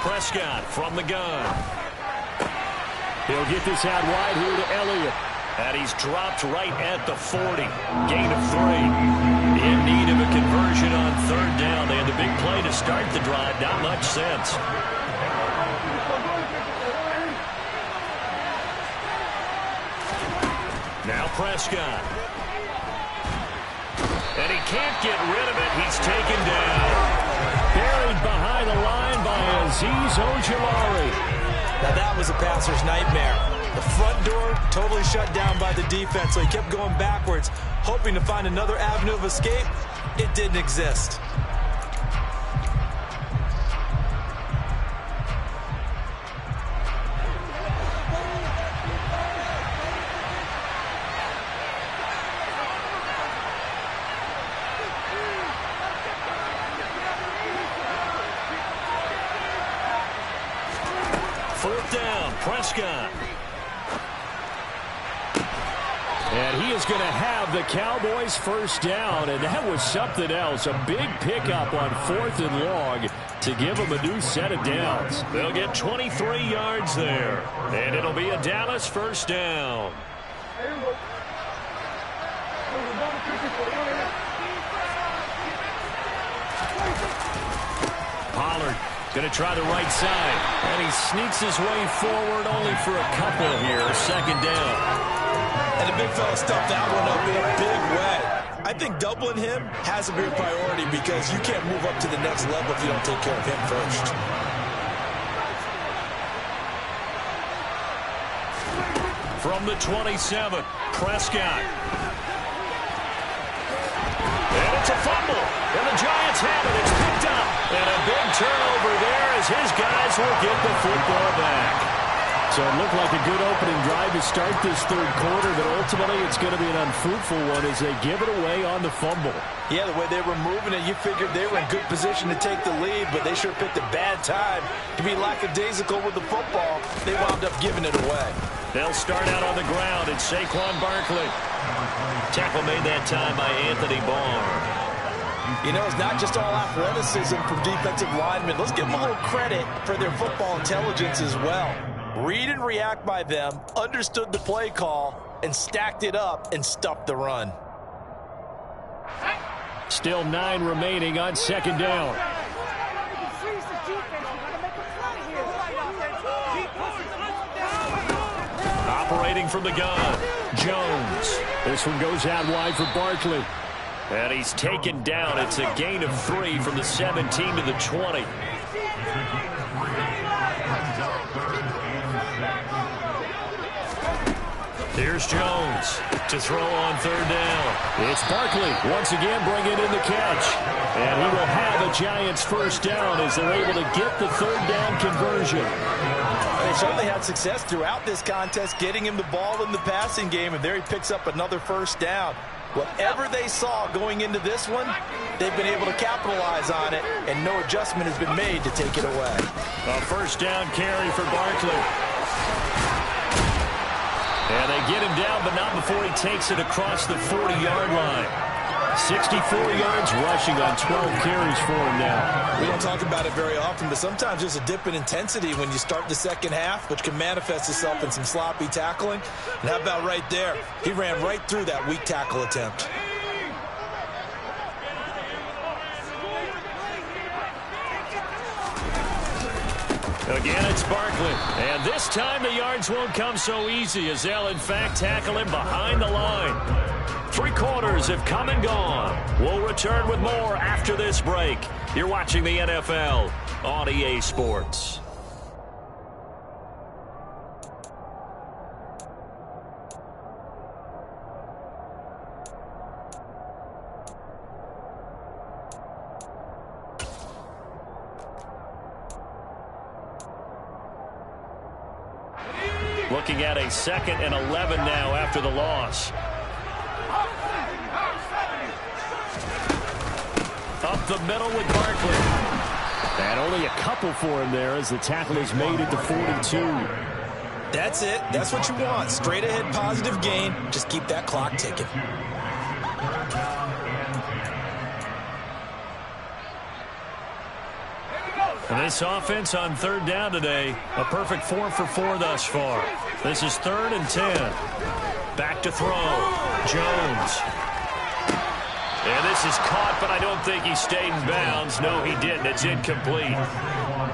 Prescott from the gun. He'll get this out wide here to Elliott. And he's dropped right at the 40. Gain of 3. In need of a conversion on third down. They had the big play to start the drive. Not much sense. Now Prescott. And he can't get rid of it. He's taken down. Buried behind the line by Azeez Ojulari. Now that was a passer's nightmare. The front door totally shut down by the defense, so he kept going backwards, hoping to find another avenue of escape. It didn't exist. Fourth down, Prescott. And he is going to have the Cowboys first down, and that was something else. A big pickup on 4th and long to give them a new set of downs. They'll get 23 yards there, and it'll be a Dallas first down. Pollard going to try the right side, and he sneaks his way forward only for a couple here. Second down. And the big fella stuffed that one up in a big way. I think doubling him has to be a priority because you can't move up to the next level if you don't take care of him first. From the 27, Prescott. And it's a fumble. And the Giants have it. It's picked up. And a big turnover there as his guys will get the football back. So it looked like a good opening drive to start this third quarter, but ultimately it's going to be an unfruitful one as they give it away on the fumble. Yeah, the way they were moving it, you figured they were in good position to take the lead, but they sure picked a bad time to be lackadaisical with the football. They wound up giving it away. They'll start out on the ground. It's Saquon Barkley. Tackle made that time by Anthony Barr. You know, it's not just all athleticism from defensive linemen. Let's give them a little credit for their football intelligence as well. Read and react by them, understood the play call, and stacked it up and stuffed the run. Still 9 remaining on second down. Operating from the gun, Jones. This one goes out wide for Barkley. And he's taken down. It's a gain of 3 from the 17 to the 20. Here's Jones to throw on third down. It's Barkley once again bringing in the catch. And he will have a Giants first down as they're able to get the third down conversion. They certainly had success throughout this contest getting him the ball in the passing game, and there he picks up another first down. Whatever they saw going into this one, they've been able to capitalize on it, and no adjustment has been made to take it away. A first down carry for Barkley. And they get him down, but not before he takes it across the 40-yard line. 64 yards rushing on 12 carries for him now. We don't talk about it very often, but sometimes there's a dip in intensity when you start the second half, which can manifest itself in some sloppy tackling. And how about right there? He ran right through that weak tackle attempt. Again, it's Barkley. And this time the yards won't come so easy as they'll, in fact, tackle him behind the line. 3 quarters have come and gone. We'll return with more after this break. You're watching the NFL on EA Sports. Looking at a 2nd and 11 now after the loss. Up the middle with Barkley. And only a couple for him there as the tackle is made at the 42. That's it. That's what you want. Straight ahead positive gain. Just keep that clock ticking. And this offense on 3rd down today, a perfect 4 for 4 thus far. This is 3rd and 10. Back to throw. Jones. And this is caught, but I don't think he stayed in bounds. No, he didn't. It's incomplete.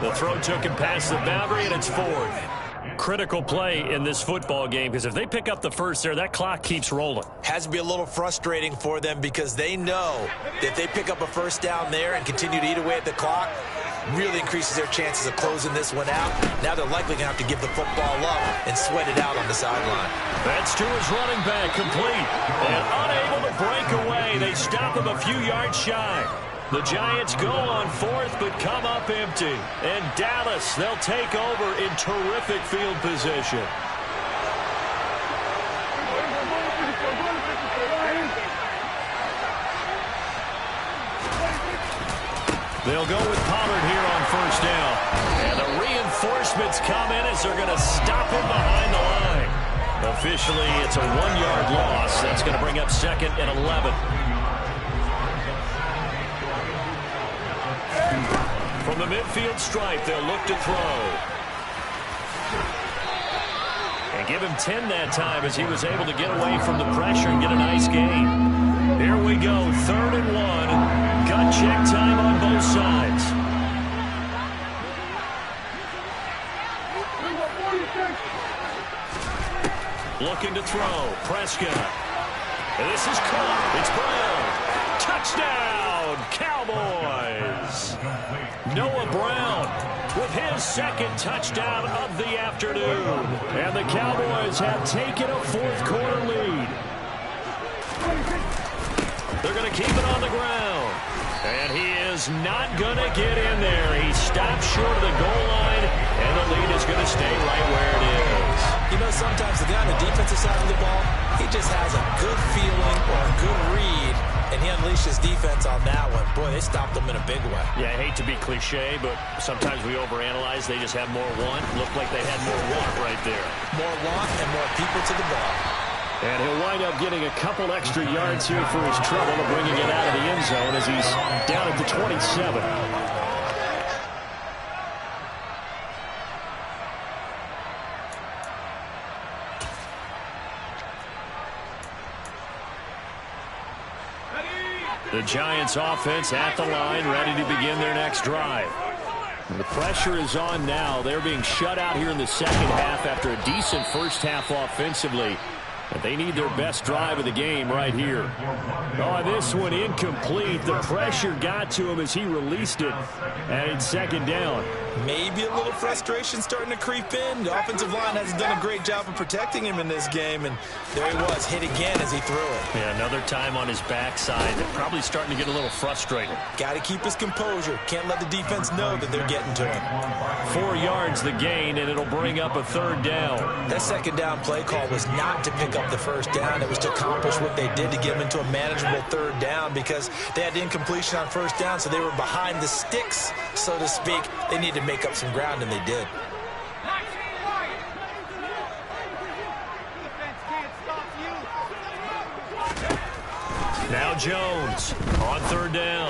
The throw took him past the boundary, and it's 4th. Critical play in this football game, because if they pick up the first there, that clock keeps rolling. Has to be a little frustrating for them because they know that if they pick up a first down there and continue to eat away at the clock, really increases their chances of closing this one out. Now they're likely going to have to give the football up and sweat it out on the sideline. That's to his running back, complete. And unable to break away. They stop him a few yards shy. The Giants go on 4th, but come up empty. And Dallas, they'll take over in terrific field position. They'll go with Pollard here on 1st down. And the reinforcements come in as they're going to stop him behind the line. Officially, it's a 1-yard loss. That's going to bring up 2nd and 11. From the midfield stripe, they'll look to throw. And give him 10 that time as he was able to get away from the pressure and get a nice gain. Here we go, 3rd and 1. Gut check time on both sides. Looking to throw. Prescott. And this is caught. It's Brown. Touchdown, Cowboys. Noah Brown with his 2nd touchdown of the afternoon. And the Cowboys have taken a 4th quarter lead. They're going to keep it on the ground. And he is not going to get in there. He stopped short of the goal line, and the lead is going to stay right where it is. You know, sometimes the guy on the defensive side of the ball, he just has a good feeling or a good read, and he unleashed his defense on that one. Boy, they stopped him in a big way. Yeah, I hate to be cliche, but sometimes we overanalyze. They just have more want. Looked like they had more want right there. More want and more people to the ball. And he'll wind up getting a couple extra yards here for his trouble of bringing it out of the end zone as he's down at the 27. The Giants offense at the line, ready to begin their next drive. The pressure is on now. They're being shut out here in the 2nd half after a decent first half offensively. But they need their best drive of the game right here. Oh, this one incomplete. The pressure got to him as he released it. And it's 2nd down. Maybe a little frustration starting to creep in. The offensive line hasn't done a great job of protecting him in this game. And there he was, hit again as he threw it. Yeah, another time on his backside. They're probably starting to get a little frustrated. Got to keep his composure. Can't let the defense know that they're getting to him. 4 yards the gain, and it'll bring up a 3rd down. That 2nd down play call was not to pick up the first down. It was to accomplish what they did to get them into a manageable 3rd down because they had incompletion on 1st down, so they were behind the sticks, so to speak. They needed to make up some ground, and they did. Now Jones on 3rd down.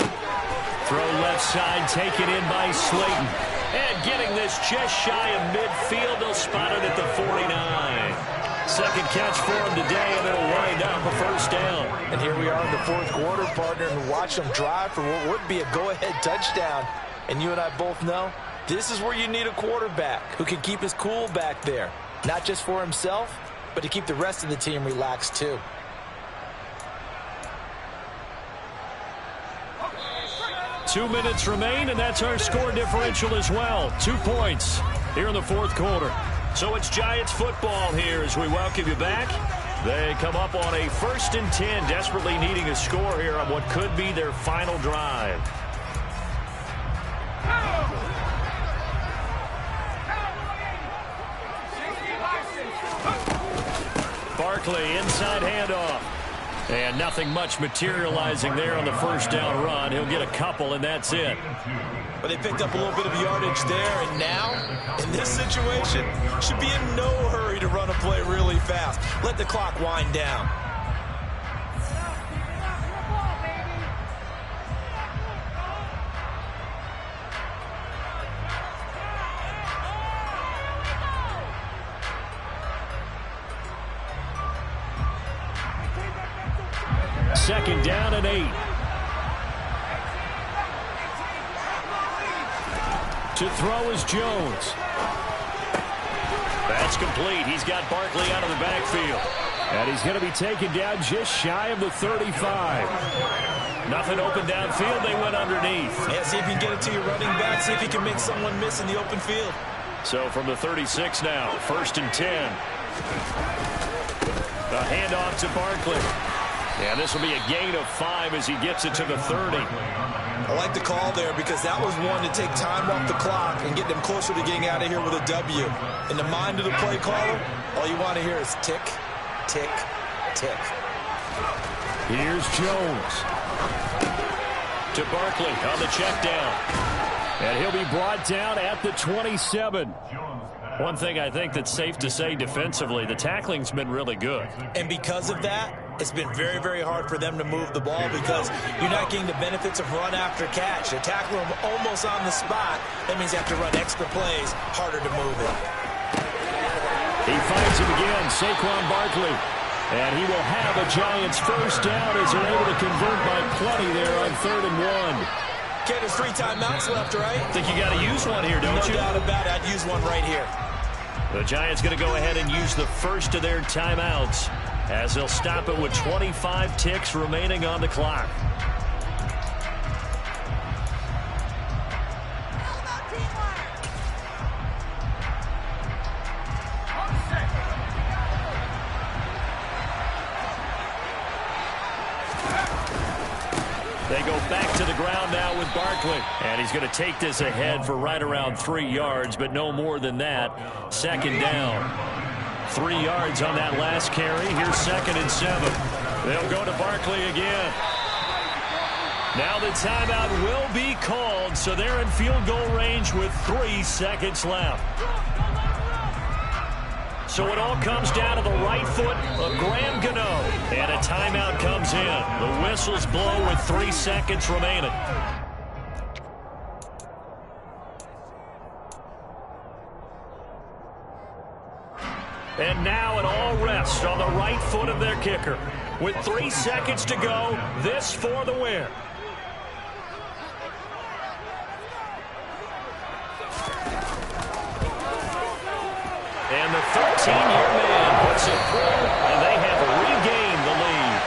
Throw left side, taken in by Slayton. And getting this just shy of midfield. They'll spot it at the 49. 2nd catch for him today, and it'll wind up a 1st down. And here we are in the 4th quarter, partner, and watch them drive for what would be a go-ahead touchdown. And you and I both know this is where you need a quarterback who can keep his cool back there. Not just for himself, but to keep the rest of the team relaxed too. Two minutes remain, and that's our score differential as well. 2 points here in the 4th quarter. So it's Giants football here as we welcome you back. They come up on a 1st and 10, desperately needing a score here on what could be their final drive. Barkley, inside handoff. And nothing much materializing there on the first down run. He'll get a couple, and that's it. But they picked up a little bit of yardage there, and now, in this situation, should be in no hurry to run a play really fast. Let the clock wind down. Second down and 8. To throw is Jones. That's complete. He's got Barkley out of the backfield. And he's going to be taken down just shy of the 35. Nothing open downfield. They went underneath. Yeah, see if you can get it to your running back. See if you can make someone miss in the open field. So from the 36 now, 1st and 10. The handoff to Barkley. And this will be a gain of 5 as he gets it to the 30. I like the call there because that was one to take time off the clock and get them closer to getting out of here with a W. In the mind of the play caller, all you want to hear is tick, tick, tick. Here's Jones. To Barkley on the check down. And he'll be brought down at the 27. One thing I think that's safe to say defensively, the tackling's been really good. And because of that, it's been very, very hard for them to move the ball because you're not getting the benefits of run after catch. They tackle them almost on the spot. That means you have to run extra plays, harder to move it. He finds him again, Saquon Barkley. And he will have a Giants first down as they're able to convert by plenty there on 3rd and 1. Okay, there's 3 timeouts left, right? Think you got to use one here, don't you? No doubt about it. I'd use one right here. The Giants going to go ahead and use the first of their timeouts as they'll stop it with 25 ticks remaining on the clock. They go back to the ground now with Barkley. And he's going to take this ahead for right around 3 yards, but no more than that. 2nd down. 3 yards on that last carry. Here's 2nd and 7. They'll go to Barkley again. Now the timeout will be called, so they're in field goal range with 3 seconds left. So it all comes down to the right foot of Graham Gano. And a timeout comes in. The whistles blow with 3 seconds remaining. And now it all rests on the right foot of their kicker. With 3 seconds to go, this for the win. And the 13-year man puts it through, and they have regained the lead.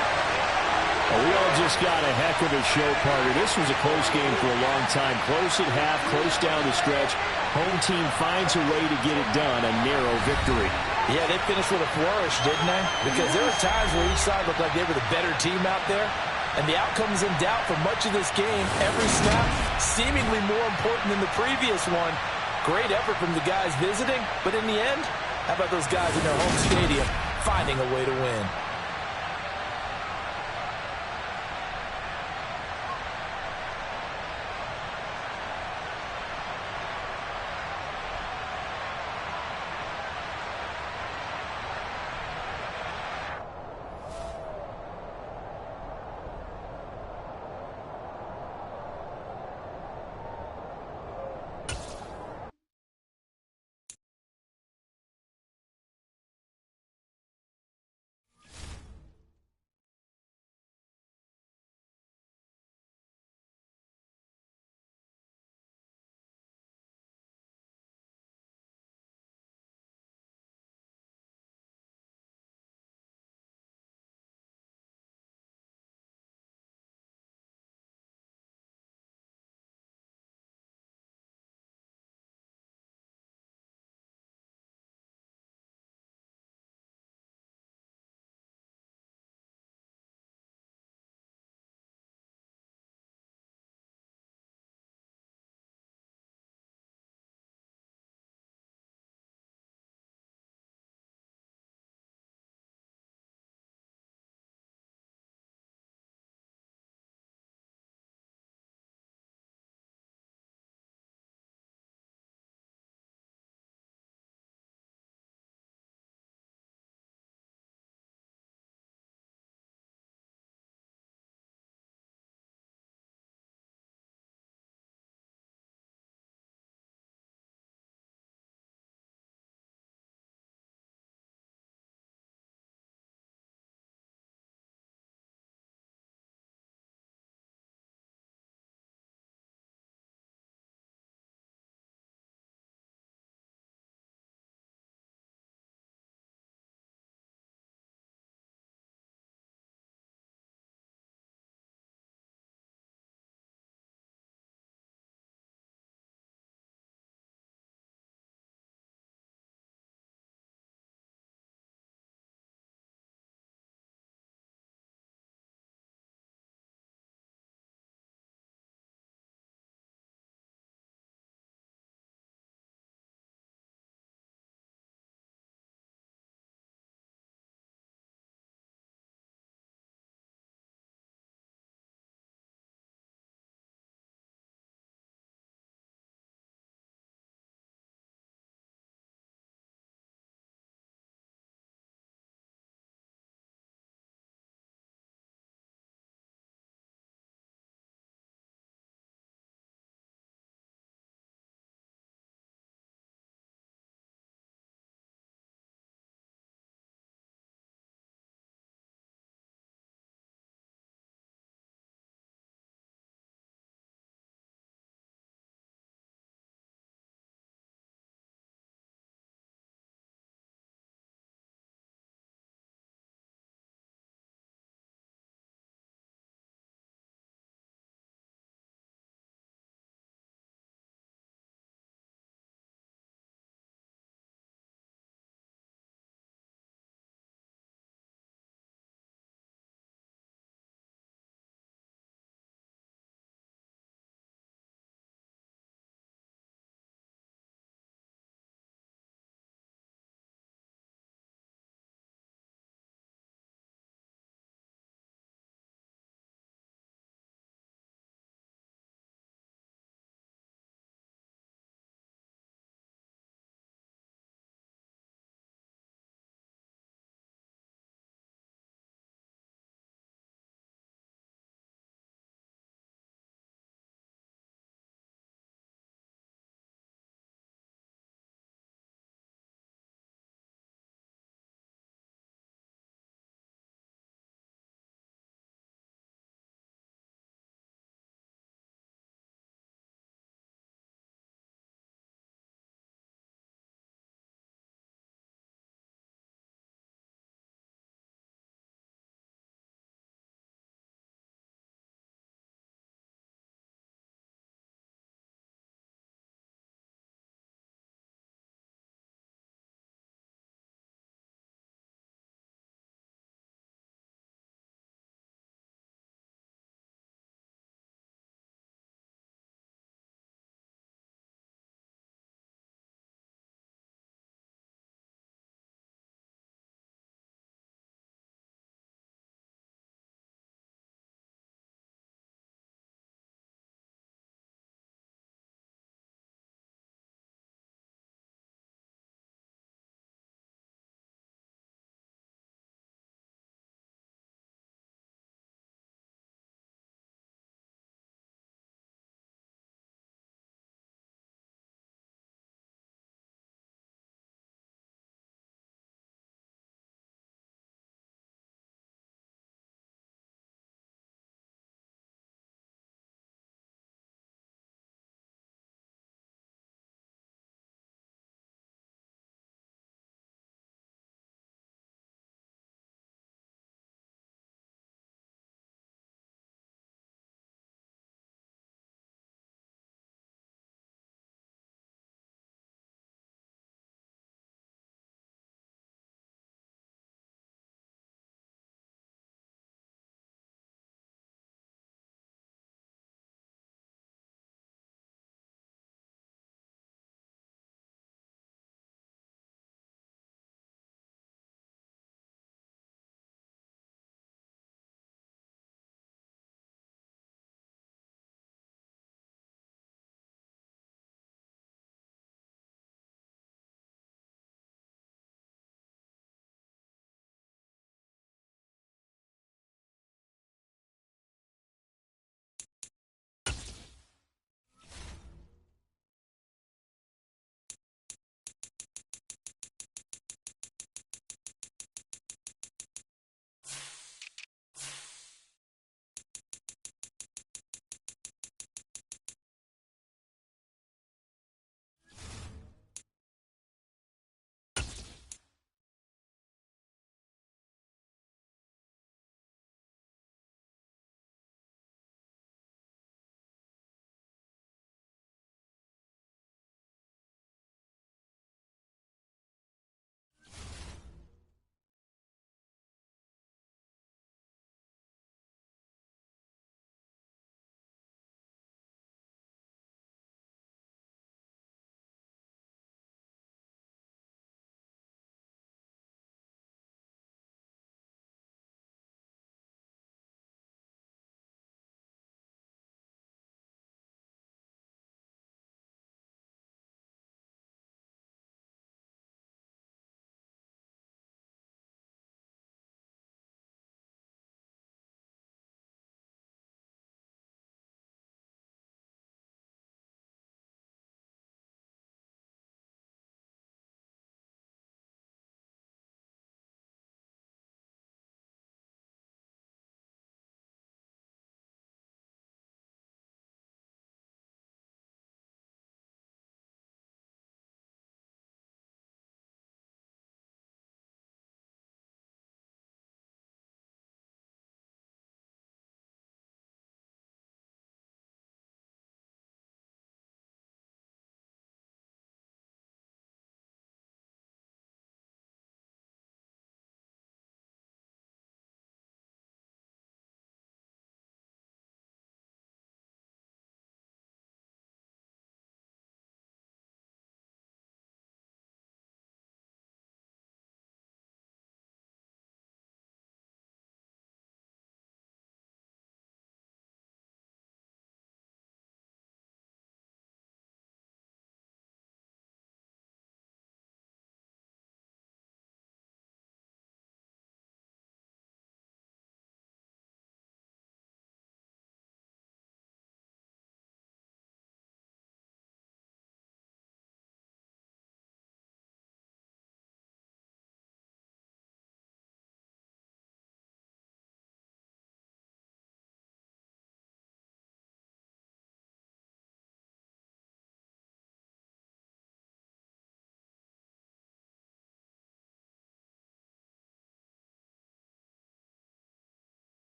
Well, we all just got a heck of a show, partner. This was a close game for a long time. Close at half, close down the stretch. Home team finds a way to get it done, a narrow victory. Yeah, they finished with a flourish, didn't they? Because there were times where each side looked like they were the better team out there. And the outcome is in doubt for much of this game. Every snap seemingly more important than the previous one. Great effort from the guys visiting, but in the end, how about those guys in their home stadium finding a way to win?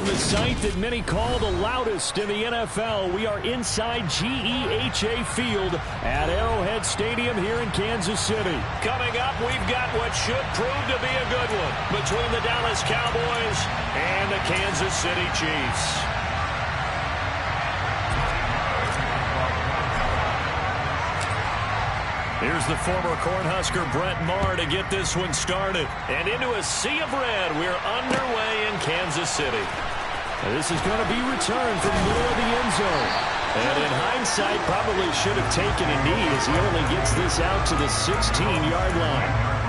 From the site that many call the loudest in the NFL, we are inside GEHA Field at Arrowhead Stadium here in Kansas City. Coming up, we've got what should prove to be a good one between the Dallas Cowboys and the Kansas City Chiefs. Here's the former Cornhusker Brett Maher to get this one started. And into a sea of red, we're underway in Kansas City. This is going to be returned from the middle of the end zone. And in hindsight, probably should have taken a knee as he only gets this out to the 16-yard line.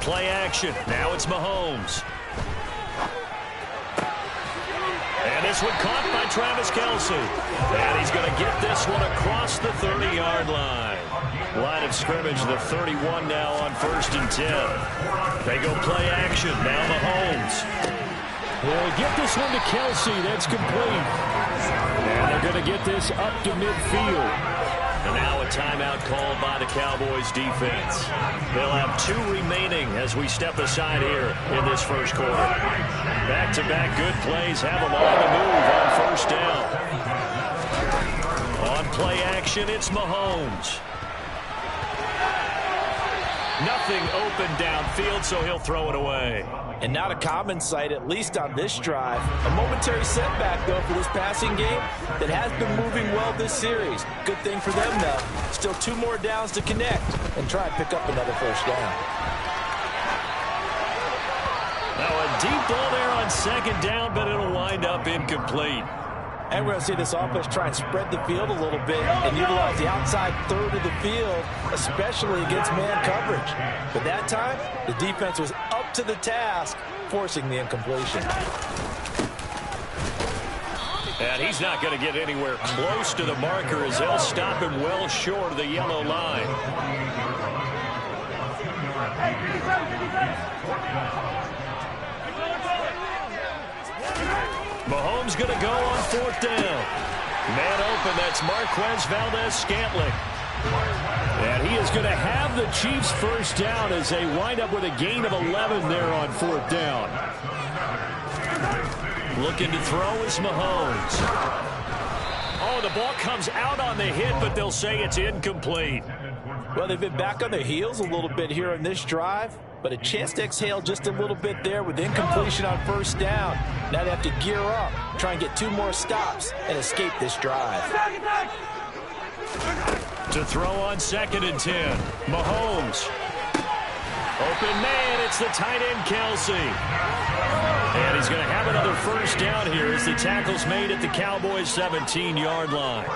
Play action. Now it's Mahomes. And this one caught by Travis Kelce. And he's going to get this one across the 30-yard line. Line of scrimmage, the 31 now on 1st and 10. They go play action. Now Mahomes. They'll get this one to Kelce. That's complete. And they're going to get this up to midfield. And now a timeout called by the Cowboys defense. They'll have 2 remaining as we step aside here in this first quarter. Back-to-back good plays have them on the move on 1st down. On play action, it's Mahomes. Nothing open downfield, so he'll throw it away. And not a common sight, at least on this drive. A momentary setback, though, for this passing game that has been moving well this series. Good thing for them, though. Still 2 more downs to connect and try and pick up another 1st down. Now a deep ball there on 2nd down, but it'll wind up incomplete. And we're going to see this offense try and spread the field a little bit and utilize the outside third of the field, especially against man coverage. But that time, the defense was up to the task, forcing the incompletion. And he's not going to get anywhere close to the marker as they'll stop him well short of the yellow line. Mahomes going to go on 4th down. Man open, that's Marquez Valdez-Scantling. And he is going to have the Chiefs 1st down as they wind up with a gain of 11 there on 4th down. Looking to throw is Mahomes. Oh, the ball comes out on the hit, but they'll say it's incomplete. Well, they've been back on their heels a little bit here on this drive, but a chance to exhale just a little bit there with incompletion on 1st down. Now they have to gear up, try and get 2 more stops and escape this drive. To throw on 2nd and 10, Mahomes. Open man, it's the tight end Kelce. And he's going to have another 1st down here as the tackle's made at the Cowboys 17-yard line.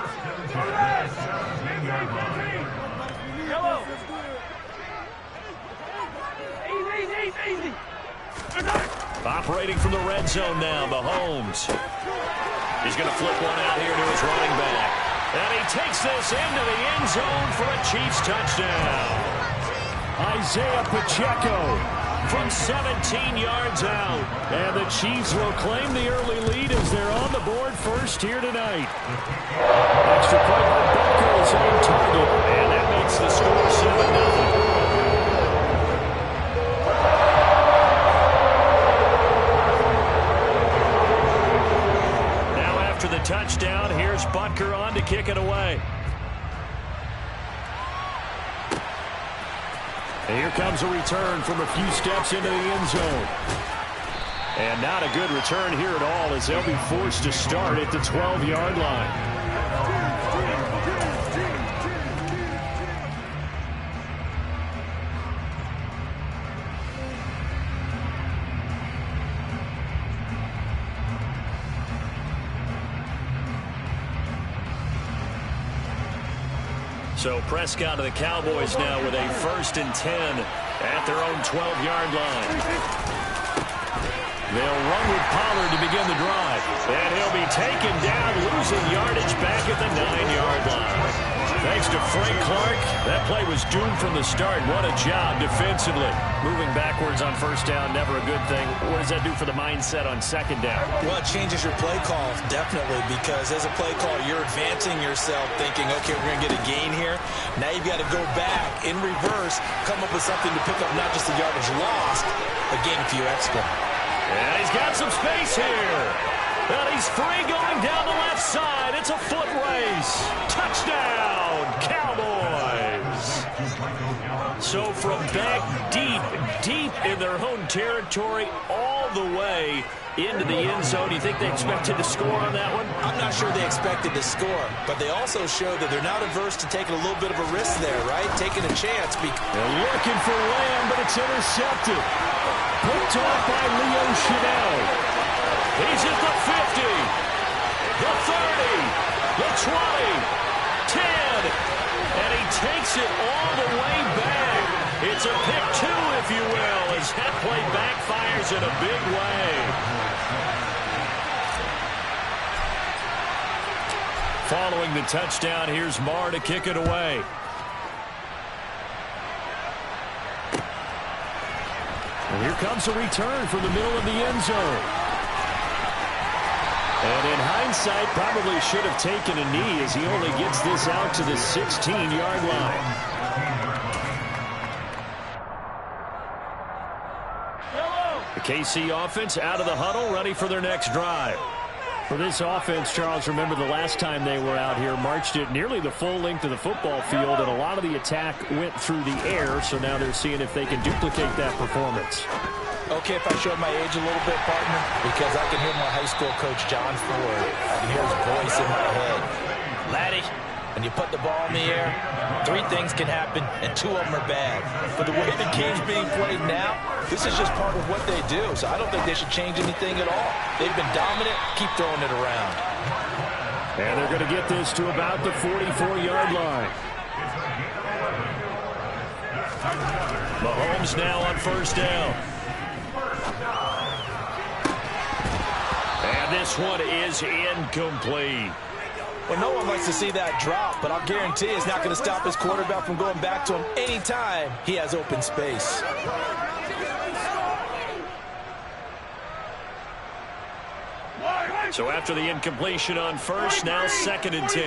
Easy. Operating from the red zone now, Mahomes. He's going to flip one out here to his running back. And he takes this into the end zone for a Chiefs touchdown. Isaiah Pacheco from 17 yards out. And the Chiefs will claim the early lead as they're on the board first here tonight. Extra point by Butker is on target. And that makes the score 7-0. After the touchdown, here's Butker on to kick it away. And here comes a return from a few steps into the end zone. And not a good return here at all as they'll be forced to start at the 12-yard line. So Prescott of the Cowboys now with a 1st and 10 at their own 12-yard line. They'll run with Pollard to begin the drive. And he'll be taken down, losing yardage back at the 9-yard line. Thanks to Frank Clark, that play was doomed from the start. What a job defensively. Moving backwards on first down, never a good thing. What does that do for the mindset on second down? Well, it changes your play call, definitely, because as a play call, you're advancing yourself thinking, okay, we're going to get a gain here. Now you've got to go back in reverse, come up with something to pick up not just the yardage lost, but gain a few extra. And he's got some space here. And he's free going down the left side. It's a foot race. Touchdown, Cowboys. So from back deep in their own territory, all the way into the end zone. You think they expected to score on that one? I'm not sure they expected to score, but they also showed that they're not averse to taking a little bit of a risk there, right? Taking a chance. They're looking for Lamb, but it's intercepted. Picked off by Leo Chanel. He's at the 50, the 30, the 20, 10, and he takes it all the way back. It's a pick two, if you will, as that play backfires in a big way. Following the touchdown, here's Marr to kick it away. And here comes a return from the middle of the end zone. And in hindsight, probably should have taken a knee as he only gets this out to the 16-yard line. The KC offense out of the huddle, ready for their next drive. For this offense, Charles, remember the last time they were out here, marched it nearly the full length of the football field, and a lot of the attack went through the air, so now they're seeing if they can duplicate that performance. Okay, if I showed my age a little bit, partner, because I can hear my high school coach, John Ford. I can hear his voice in my head. Laddie, when you put the ball in the air, 3 things can happen, and 2 of them are bad. But the way the game's being played now, this is just part of what they do, so I don't think they should change anything at all. They've been dominant. Keep throwing it around. And they're going to get this to about the 44-yard line. Mahomes now on first down. And this one is incomplete. Well, no one likes to see that drop, but I'll guarantee it's not going to stop his quarterback from going back to him anytime he has open space. So after the incompletion on first, now 2nd and 10.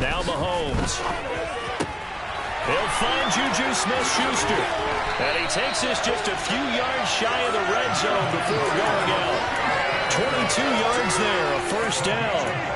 Now Mahomes. He'll find Juju Smith-Schuster. And he takes this just a few yards shy of the red zone before going out. 22 yards there, a first down.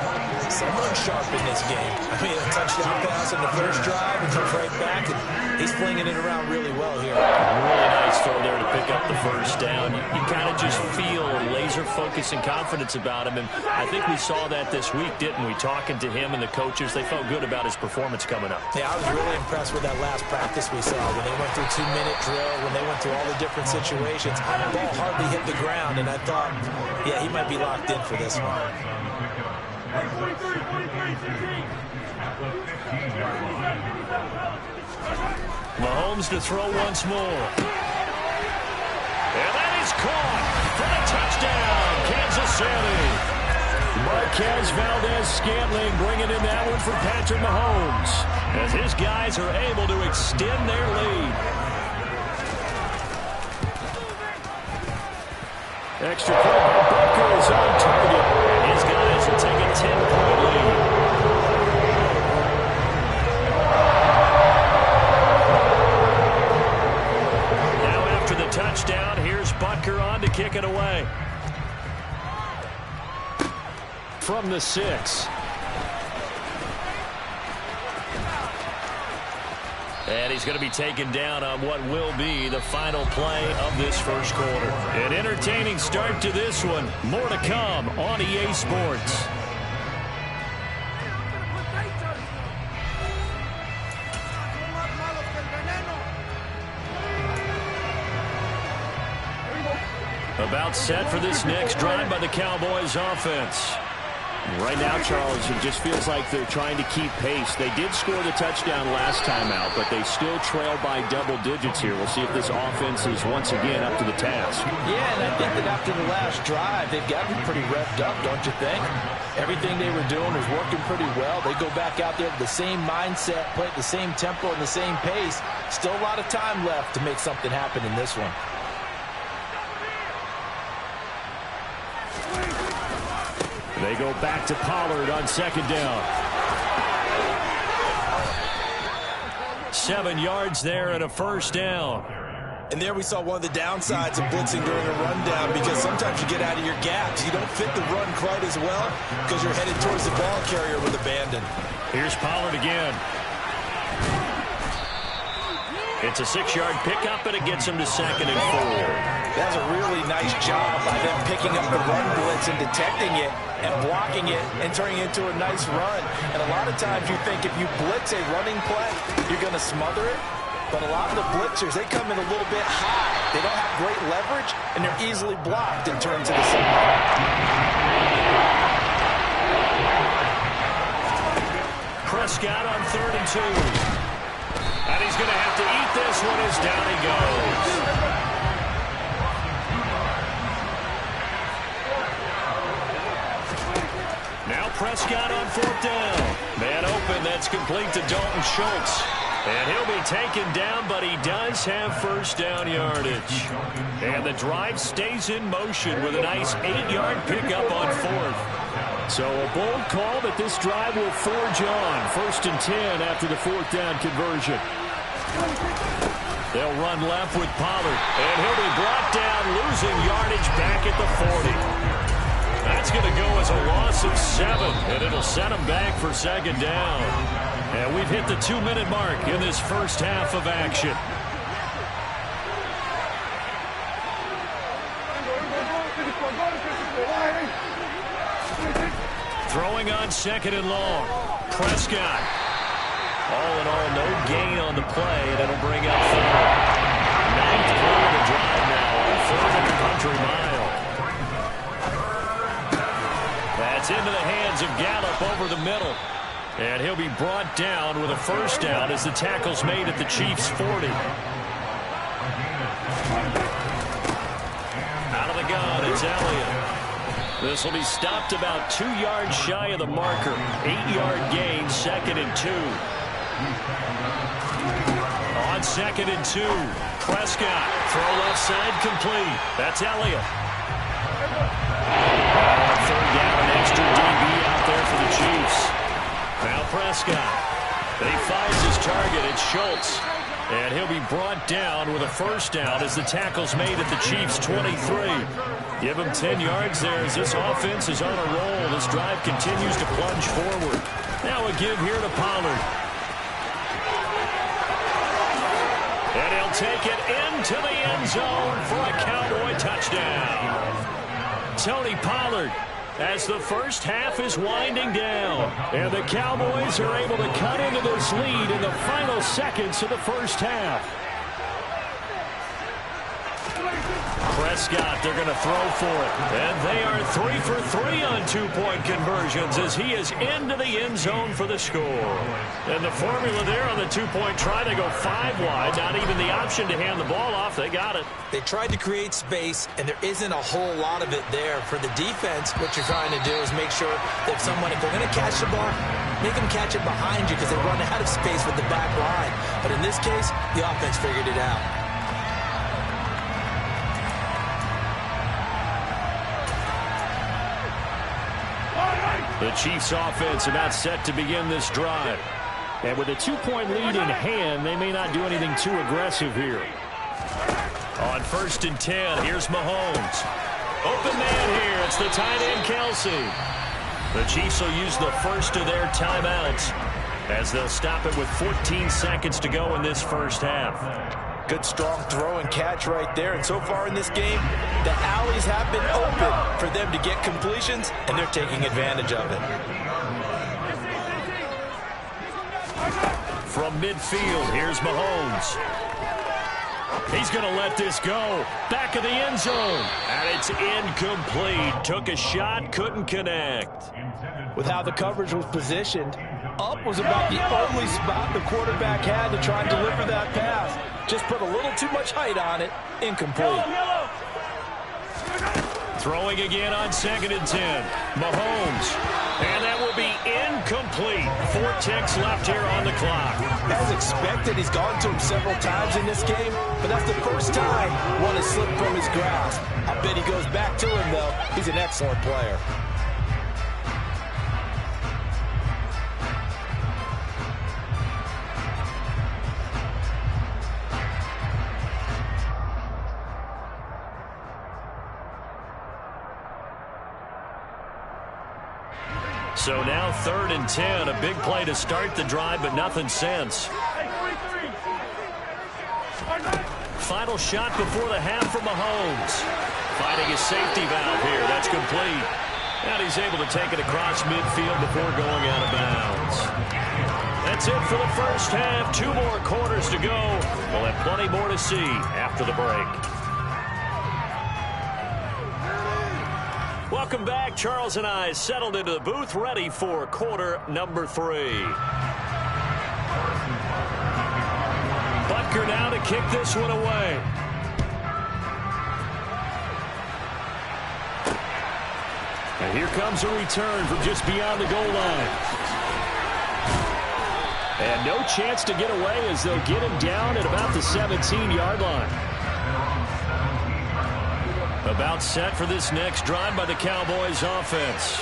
Someone sharp in this game. I mean, a touchdown pass in the first drive and comes right back, and he's flinging it around really well here. Really nice throw there to pick up the first down. You kind of just feel a laser focus and confidence about him, and I think we saw that this week, didn't we? Talking to him and the coaches, they felt good about his performance coming up. Yeah, I was really impressed with that last practice we saw when they went through 2-minute drill, when they went through all the different situations. The ball hardly hit the ground, and I thought, yeah, he might be locked in for this one. Mahomes to throw once more. And that is caught for the touchdown, Kansas City. Marquez Valdez-Scantling bringing in that one for Patrick Mahomes as his guys are able to extend their lead. Extra point by Booker is on target. And his guys will take a 10-point lead. Now after the touchdown, here's Butker on to kick it away. From the 6. And he's going to be taken down on what will be the final play of this first quarter. An entertaining start to this one. More to come on EA Sports. About set for this next drive by the Cowboys offense. Right now, Charles, it just feels like they're trying to keep pace. They did score the touchdown last time out, but they still trail by double digits here. We'll see if this offense is once again up to the task. Yeah, and I think that after the last drive, they've got to be pretty revved up, don't you think? Everything they were doing was working pretty well. They go back out there with the same mindset, play at the same tempo and the same pace. Still a lot of time left to make something happen in this one. They go back to Pollard on second down. 7 yards there and a first down. And there we saw one of the downsides of blitzing during a rundown, because sometimes you get out of your gaps. You don't fit the run quite as well because you're headed towards the ball carrier with abandon. Here's Pollard again. It's a 6-yard pickup, and it gets him to 2nd and 4. That's a really nice job by them picking up the run blitz and detecting it and blocking it and turning it into a nice run. And a lot of times you think if you blitz a running play, you're going to smother it. But a lot of the blitzers, they come in a little bit high. They don't have great leverage, and they're easily blocked in terms of the signal. Prescott on 3rd and 2. And he's going to have to eat this one as down he goes. Now Prescott on 4th down. Man open, that's complete to Dalton Schultz. And he'll be taken down, but he does have first down yardage. And the drive stays in motion with a nice 8-yard pickup on 4th. So a bold call, but this drive will forge on. 1st and 10 after the 4th down conversion. They'll run left with Pollard, and he'll be brought down, losing yardage back at the 40. That's going to go as a loss of 7, and it'll set him back for 2nd down. And we've hit the 2-minute mark in this first half of action. Throwing on 2nd and long. Prescott. All in all, no gain on the play, and it'll bring up 3rd. 9th play of the drive now on 3rd and a country mile. That's into the hands of Gallup over the middle. And he'll be brought down with a first down as the tackle's made at the Chiefs' 40. Out of the gun, it's Elliott. This will be stopped about 2 yards shy of the marker. 8-yard gain, 2nd and 2. On 2nd and 2, Prescott. Throw left side complete. That's Elliott. On 3rd down, an extra DB out there for the Chiefs. Now Prescott. He finds his target. It's Schultz. And he'll be brought down with a first down as the tackle's made at the Chiefs' 23. Give him 10 yards there as this offense is on a roll. This drive continues to plunge forward. Now a give here to Pollard. And he'll take it into the end zone for a Cowboy touchdown. Tony Pollard, as the first half is winding down. And the Cowboys are able to cut into this lead in the final seconds of the first half. Prescott, they're going to throw for it. And they are 3 for 3 on 2-point conversions as he is into the end zone for the score. And the formula there on the 2-point try to go 5 wide. Not even the option to hand the ball off. They got it. They tried to create space, and there isn't a whole lot of it there. For the defense, what you're trying to do is make sure that if they're going to catch the ball, make them catch it behind you because they run out of space with the back line. But in this case, the offense figured it out. The Chiefs offense about set to begin this drive. And with a 2-point lead in hand, they may not do anything too aggressive here. On 1st and 10, here's Mahomes. Open man here. It's the tight end, Kelsey. The Chiefs will use the first of their timeouts as they'll stop it with 14 seconds to go in this first half. Good, strong throw and catch right there. And so far in this game, the alleys have been open for them to get completions, and they're taking advantage of it. From midfield, here's Mahomes. He's going to let this go. Back of the end zone. And it's incomplete. Took a shot, couldn't connect. with how the coverage was positioned. Up was about the only spot the quarterback had to try and deliver that pass. Just put a little too much height on it. Incomplete. Throwing again on 2nd and 10. Mahomes. And that will be incomplete. 4 ticks left here on the clock. As expected, he's gone to him several times in this game, but that's the first time one has slipped from his grasp. I bet he goes back to him, though. He's an excellent player. So now 3rd and 10, a big play to start the drive, but nothing since. Final shot before the half from Mahomes. Finding his safety valve here. That's complete. And he's able to take it across midfield before going out of bounds. That's it for the first half. 2 more quarters to go. We'll have plenty more to see after the break. Welcome back. Charles and I settled into the booth, ready for quarter number 3. Butker now to kick this one away. And here comes a return from just beyond the goal line. And no chance to get away as they'll get him down at about the 17-yard line. About set for this next drive by the Cowboys offense.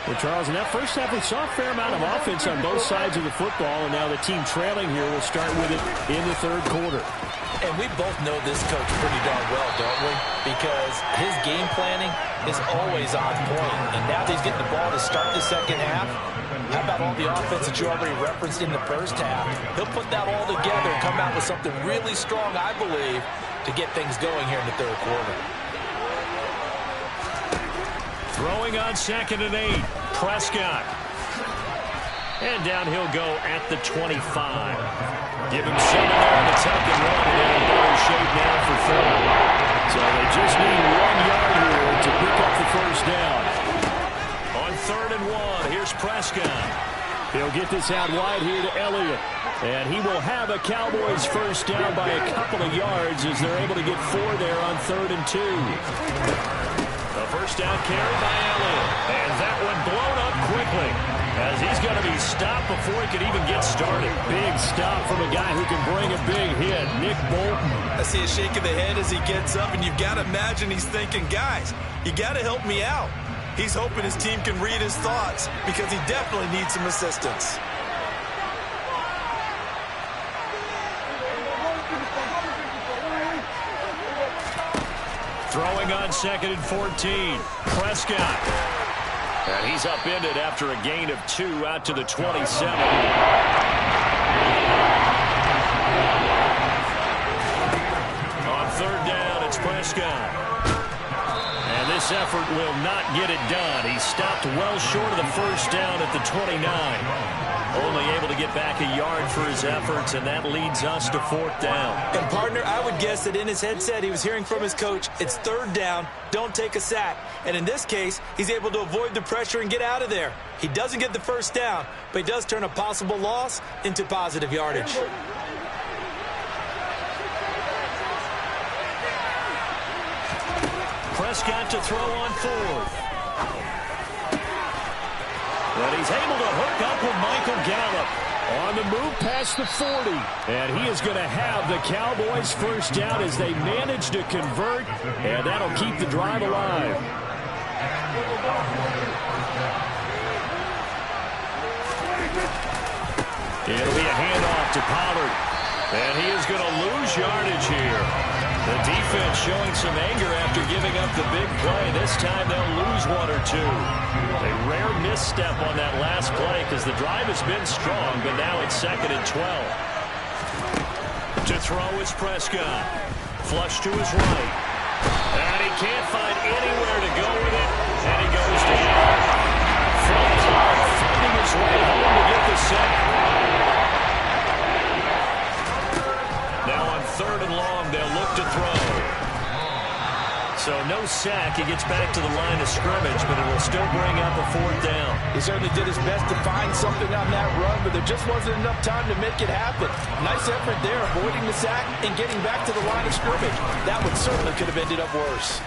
Well, Charles, in that first half, we saw a fair amount of offense on both sides of the football, and now the team trailing here will start with it in the 3rd quarter. And we both know this coach pretty darn well, don't we? Because his game planning is always on point. And now that he's getting the ball to start the 2nd half, how about all the offense that you already referenced in the first half? He'll put that all together and come out with something really strong, I believe, to get things going here in the 3rd quarter. Throwing on 2nd and 8. Prescott. And down he'll go at the 25. Give him 7 there on the tuck and run. And in better shape now for 3rd. So they just need 1 yard here to pick up the first down. On 3rd and 1, here's Prescott. He'll get this out wide here to Elliott. And he will have a Cowboys first down by a couple of yards as they're able to get 4 there on 3rd and 2. The first down carry by Elliott. And that one blown up quickly as he's going to be stopped before he can even get started. Big stop from a guy who can bring a big hit, Nick Bolton. I see a shake of the head as he gets up, and you've got to imagine he's thinking, guys, you got to help me out. He's hoping his team can read his thoughts because he definitely needs some assistance. Throwing on 2nd and 14. Prescott. And he's upended after a gain of 2 out to the 27. On 3rd down, it's Prescott. And this effort will not get it done. He stopped well short of the first down at the 29. Only able to get back a yard for his efforts, and that leads us to 4th down. And, partner, I would guess that in his headset he was hearing from his coach, it's 3rd down, don't take a sack. And in this case, he's able to avoid the pressure and get out of there. He doesn't get the first down, but he does turn a possible loss into positive yardage. Prescott to throw on 4th. And he's able to hook up with Michael Gallup on the move past the 40. And he is going to have the Cowboys first down as they manage to convert, and that'll keep the drive alive. It'll be a handoff to Pollard. And he is going to lose yardage here. The defense showing some anger after giving up the big play. This time they'll lose 1 or 2. A rare misstep on that last play because the drive has been strong, but now it's 2nd and 12. To throw is Prescott. Flush to his right. And he can't find anywhere to go with it. And he goes down. From top, finding his way home to get the sack. Now on 3rd and long, they'll look to throw. So no sack. He gets back to the line of scrimmage, but it will still bring up a 4th down. He certainly did his best to find something on that run, but there just wasn't enough time to make it happen. Nice effort there, avoiding the sack and getting back to the line of scrimmage. That one certainly could have ended up worse.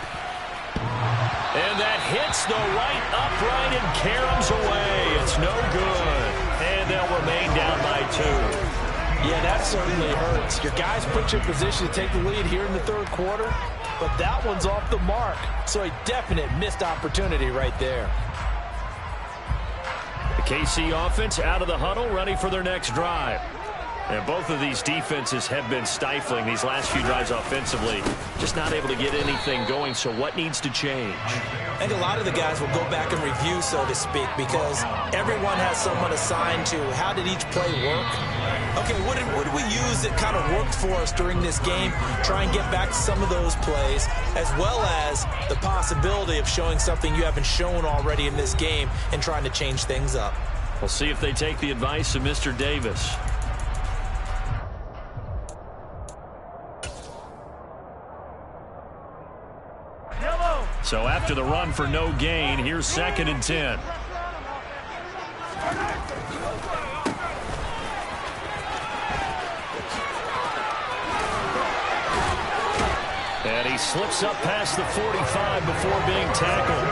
And that hits the right upright and caroms away. It's no good. And they'll remain down by 2. Yeah, that certainly hurts. Your guys put you in position to take the lead here in the 3rd quarter, but that one's off the mark. So a definite missed opportunity right there. The KC offense out of the huddle, ready for their next drive. And both of these defenses have been stifling these last few drives offensively. Just not able to get anything going, so what needs to change? I think a lot of the guys will go back and review, so to speak, because everyone has someone assigned to how did each play work. Okay, what did we use that kind of worked for us during this game? Try and get back to some of those plays, as well as the possibility of showing something you haven't shown already in this game and trying to change things up. We'll see if they take the advice of Mr. Davis. So after the run for no gain, here's 2nd and 10. And he slips up past the 45 before being tackled.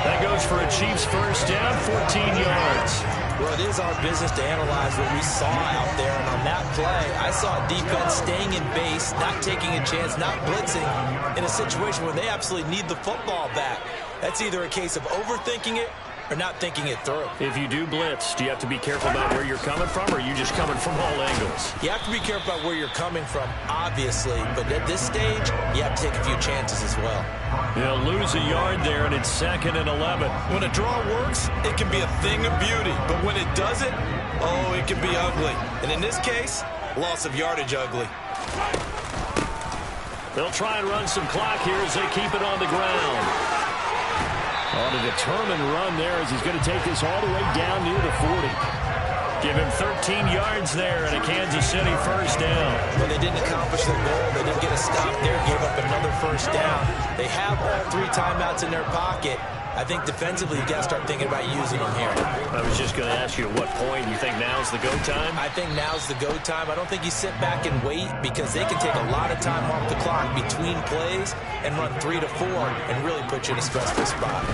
That goes for a Chiefs 1st down, 14 yards. Well, it is our business to analyze what we saw out there, and on that play, I saw a defense staying in base, not taking a chance, not blitzing, in a situation where they absolutely need the football back. That's either a case of overthinking it or not thinking it through. If you do blitz, do you have to be careful about where you're coming from, or are you just coming from all angles? You have to be careful about where you're coming from, obviously, but at this stage, you have to take a few chances as well. They'll lose a yard there, and it's 2nd and 11. When a draw works, it can be a thing of beauty, but when it doesn't, oh, it can be ugly. And in this case, loss of yardage ugly. They'll try and run some clock here as they keep it on the ground. On a determined run there as he's going to take this all the way down near the 40. Give him 13 yards there and a Kansas City 1st down. But they didn't accomplish their goal. They didn't get a stop there, gave up another 1st down. They have all 3 timeouts in their pocket. I think defensively you've got to start thinking about using them here. I was just going to ask you at what point you think now's the go time? I think now's the go time. I don't think you sit back and wait because they can take a lot of time off the clock between plays and run 3 to 4 and really put you in a stressful spot.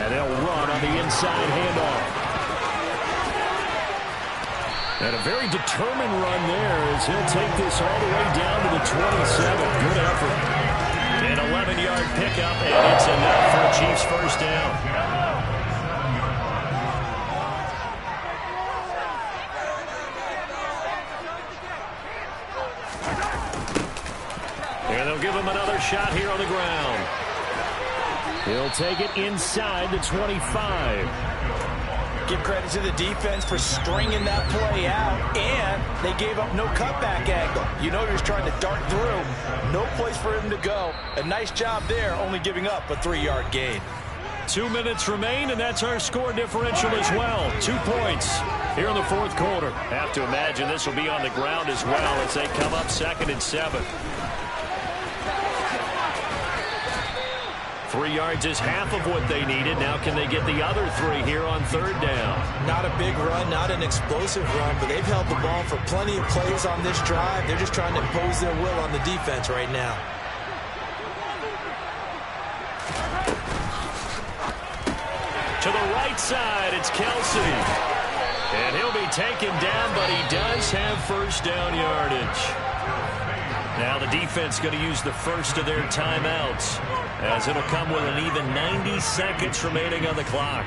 And they'll run on the inside handoff. And a very determined run there as he'll take this all the way down to the 27. Good effort. An 11-yard pickup, and it's enough for a Chiefs 1st down. And they'll give him another shot here on the ground. He'll take it inside the 25. Give credit to the defense for stringing that play out, and they gave up no cutback angle. You know you're just trying to dart through. No place for him to go. A nice job there, only giving up a 3-yard gain. 2 minutes remain, and that's our score differential as well. 2 points here in the 4th quarter. Have to imagine this will be on the ground as well as they come up 2nd and 7. 3 yards is half of what they needed. Now can they get the other 3 here on 3rd down? Not a big run, not an explosive run, but they've held the ball for plenty of plays on this drive. They're just trying to impose their will on the defense right now. To the right side, it's Kelsey. And he'll be taken down, but he does have 1st down yardage. Now the defense going to use the first of their timeouts, as it'll come with an even 90 seconds remaining on the clock.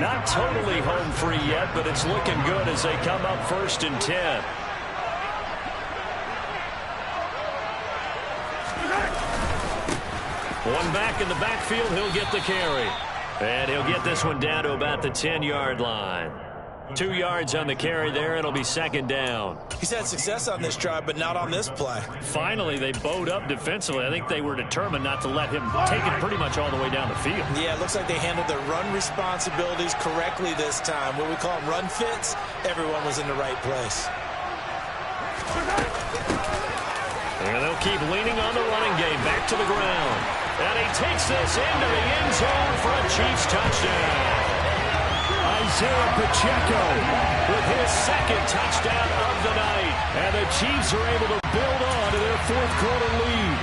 Not totally home free yet, but it's looking good as they come up 1st and 10. One back in the backfield, he'll get the carry. And he'll get this one down to about the 10-yard line. 2 yards on the carry there. It'll be 2nd down. He's had success on this drive, but not on this play. Finally, they bowed up defensively. I think they were determined not to let him take it pretty much all the way down the field. Yeah, it looks like they handled their run responsibilities correctly this time. What we call them run fits, everyone was in the right place. And they'll keep leaning on the running game. Back to the ground. And he takes this into the end zone for a Chiefs touchdown. Isaiah Pacheco with his second touchdown of the night. And the Chiefs are able to build on to their fourth quarter lead.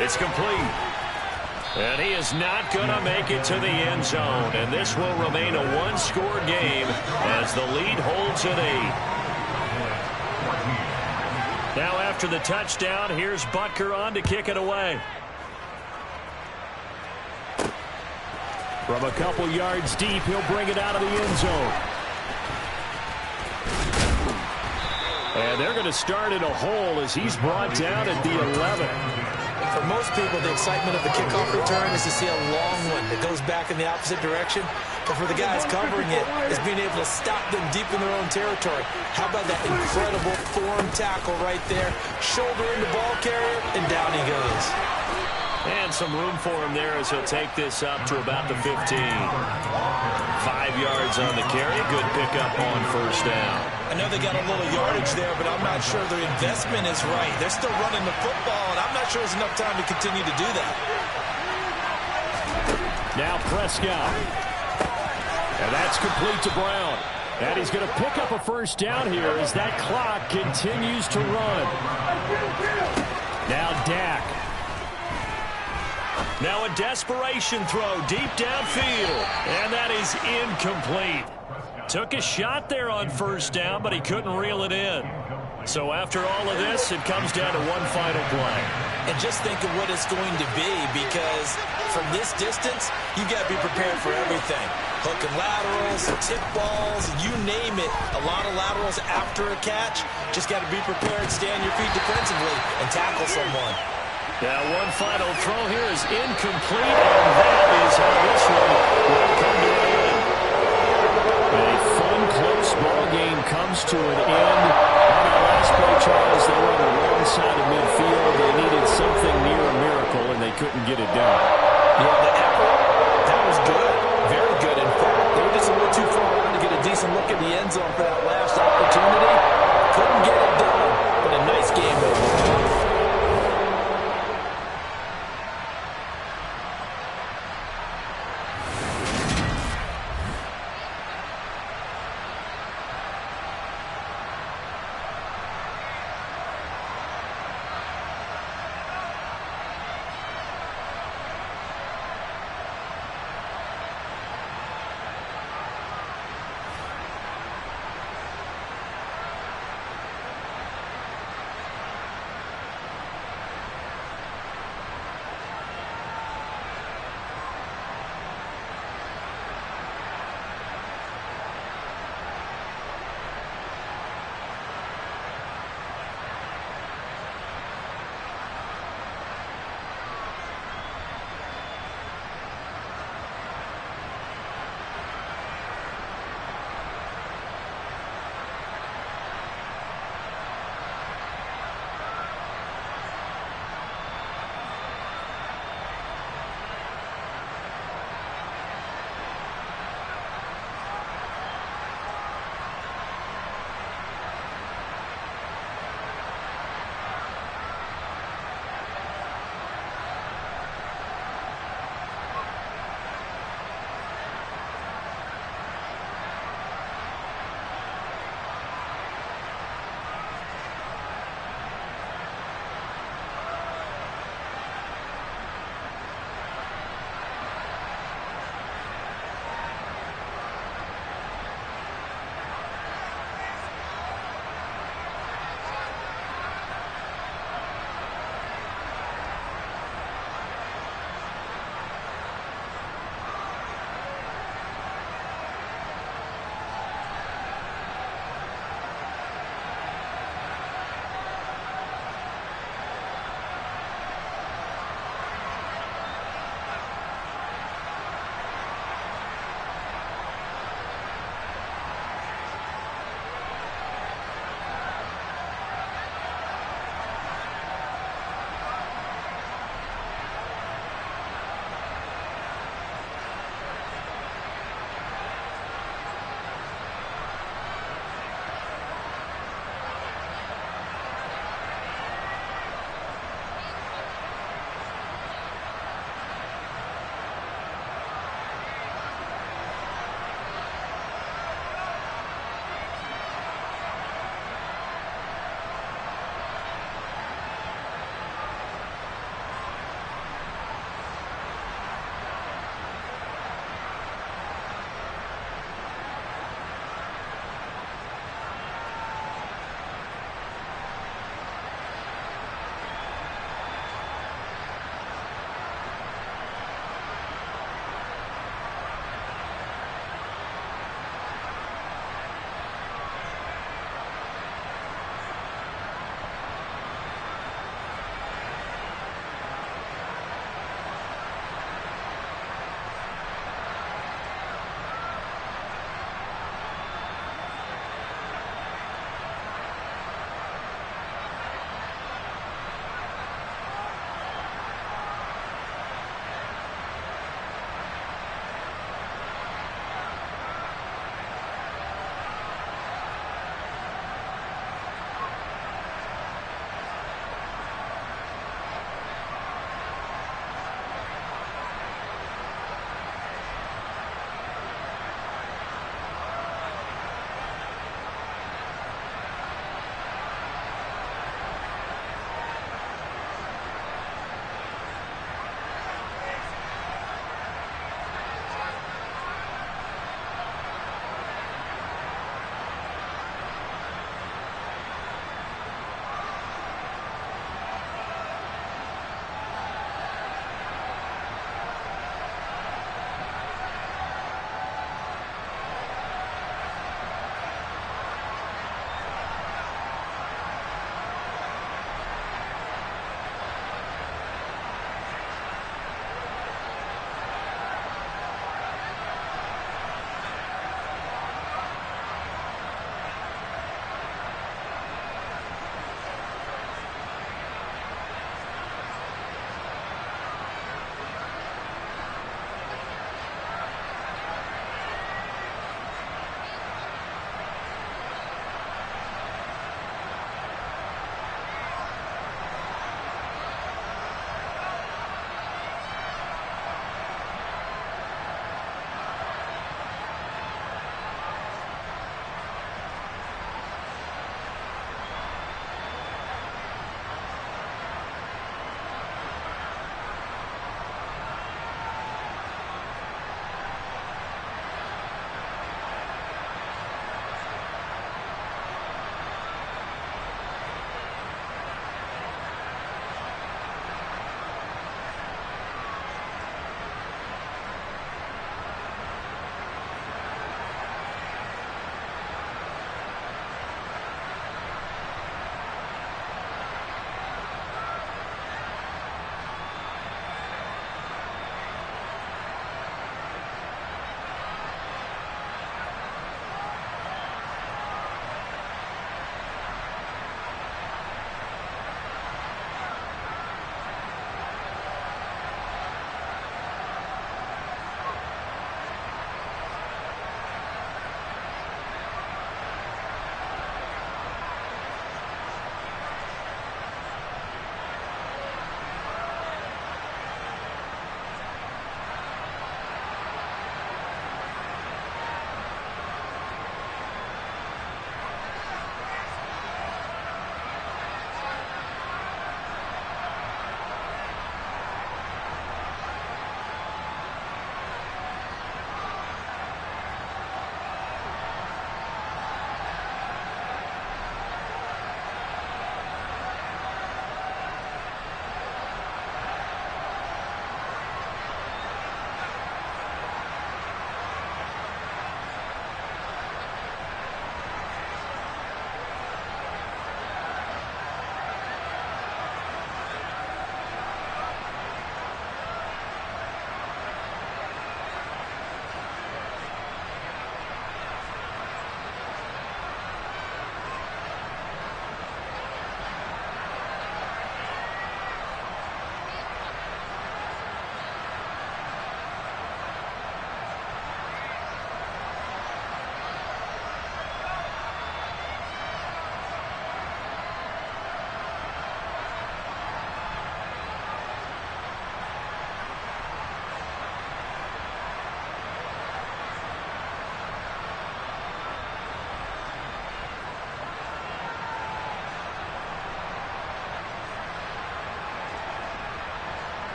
It's complete. And he is not going to make it to the end zone. And this will remain a one-score game as the lead holds at 8. Now after the touchdown, here's Butker on to kick it away. From a couple yards deep, he'll bring it out of the end zone. And they're going to start in a hole as he's brought down at the 11. For most people, the excitement of the kickoff return is to see a long one that goes back in the opposite direction. But for the guys covering it, is being able to stop them deep in their own territory. How about that incredible form tackle right there? Shoulder in the ball carrier, and down he goes. And some room for him there as he'll take this up to about the 15. 5 yards on the carry. Good pickup on first down. I know they got a little yardage there, but I'm not sure their investment is right. They're still running the football, and I'm not sure there's enough time to continue to do that. Now Prescott. And that's complete to Brown. And he's going to pick up a first down here as that clock continues to run. Now Dak. Now a desperation throw deep downfield. And that is incomplete. Took a shot there on first down, but he couldn't reel it in. So after all of this, it comes down to one final play. And just think of what it's going to be, because from this distance, you've got to be prepared for everything. Hook and laterals, tip balls, you name it. A lot of laterals after a catch. Just got to be prepared, stay on your feet defensively, and tackle someone. Now one final throw here is incomplete, and that is how this one will come to an end. A fun, close ball game comes to an end. On that last play, Charles, they were on the wrong side of midfield. They needed something near a miracle, and they couldn't get it done. Yeah, the effort, that was good. Very good, in fact. They were just a little too far on to get a decent look at the end zone for that last opportunity.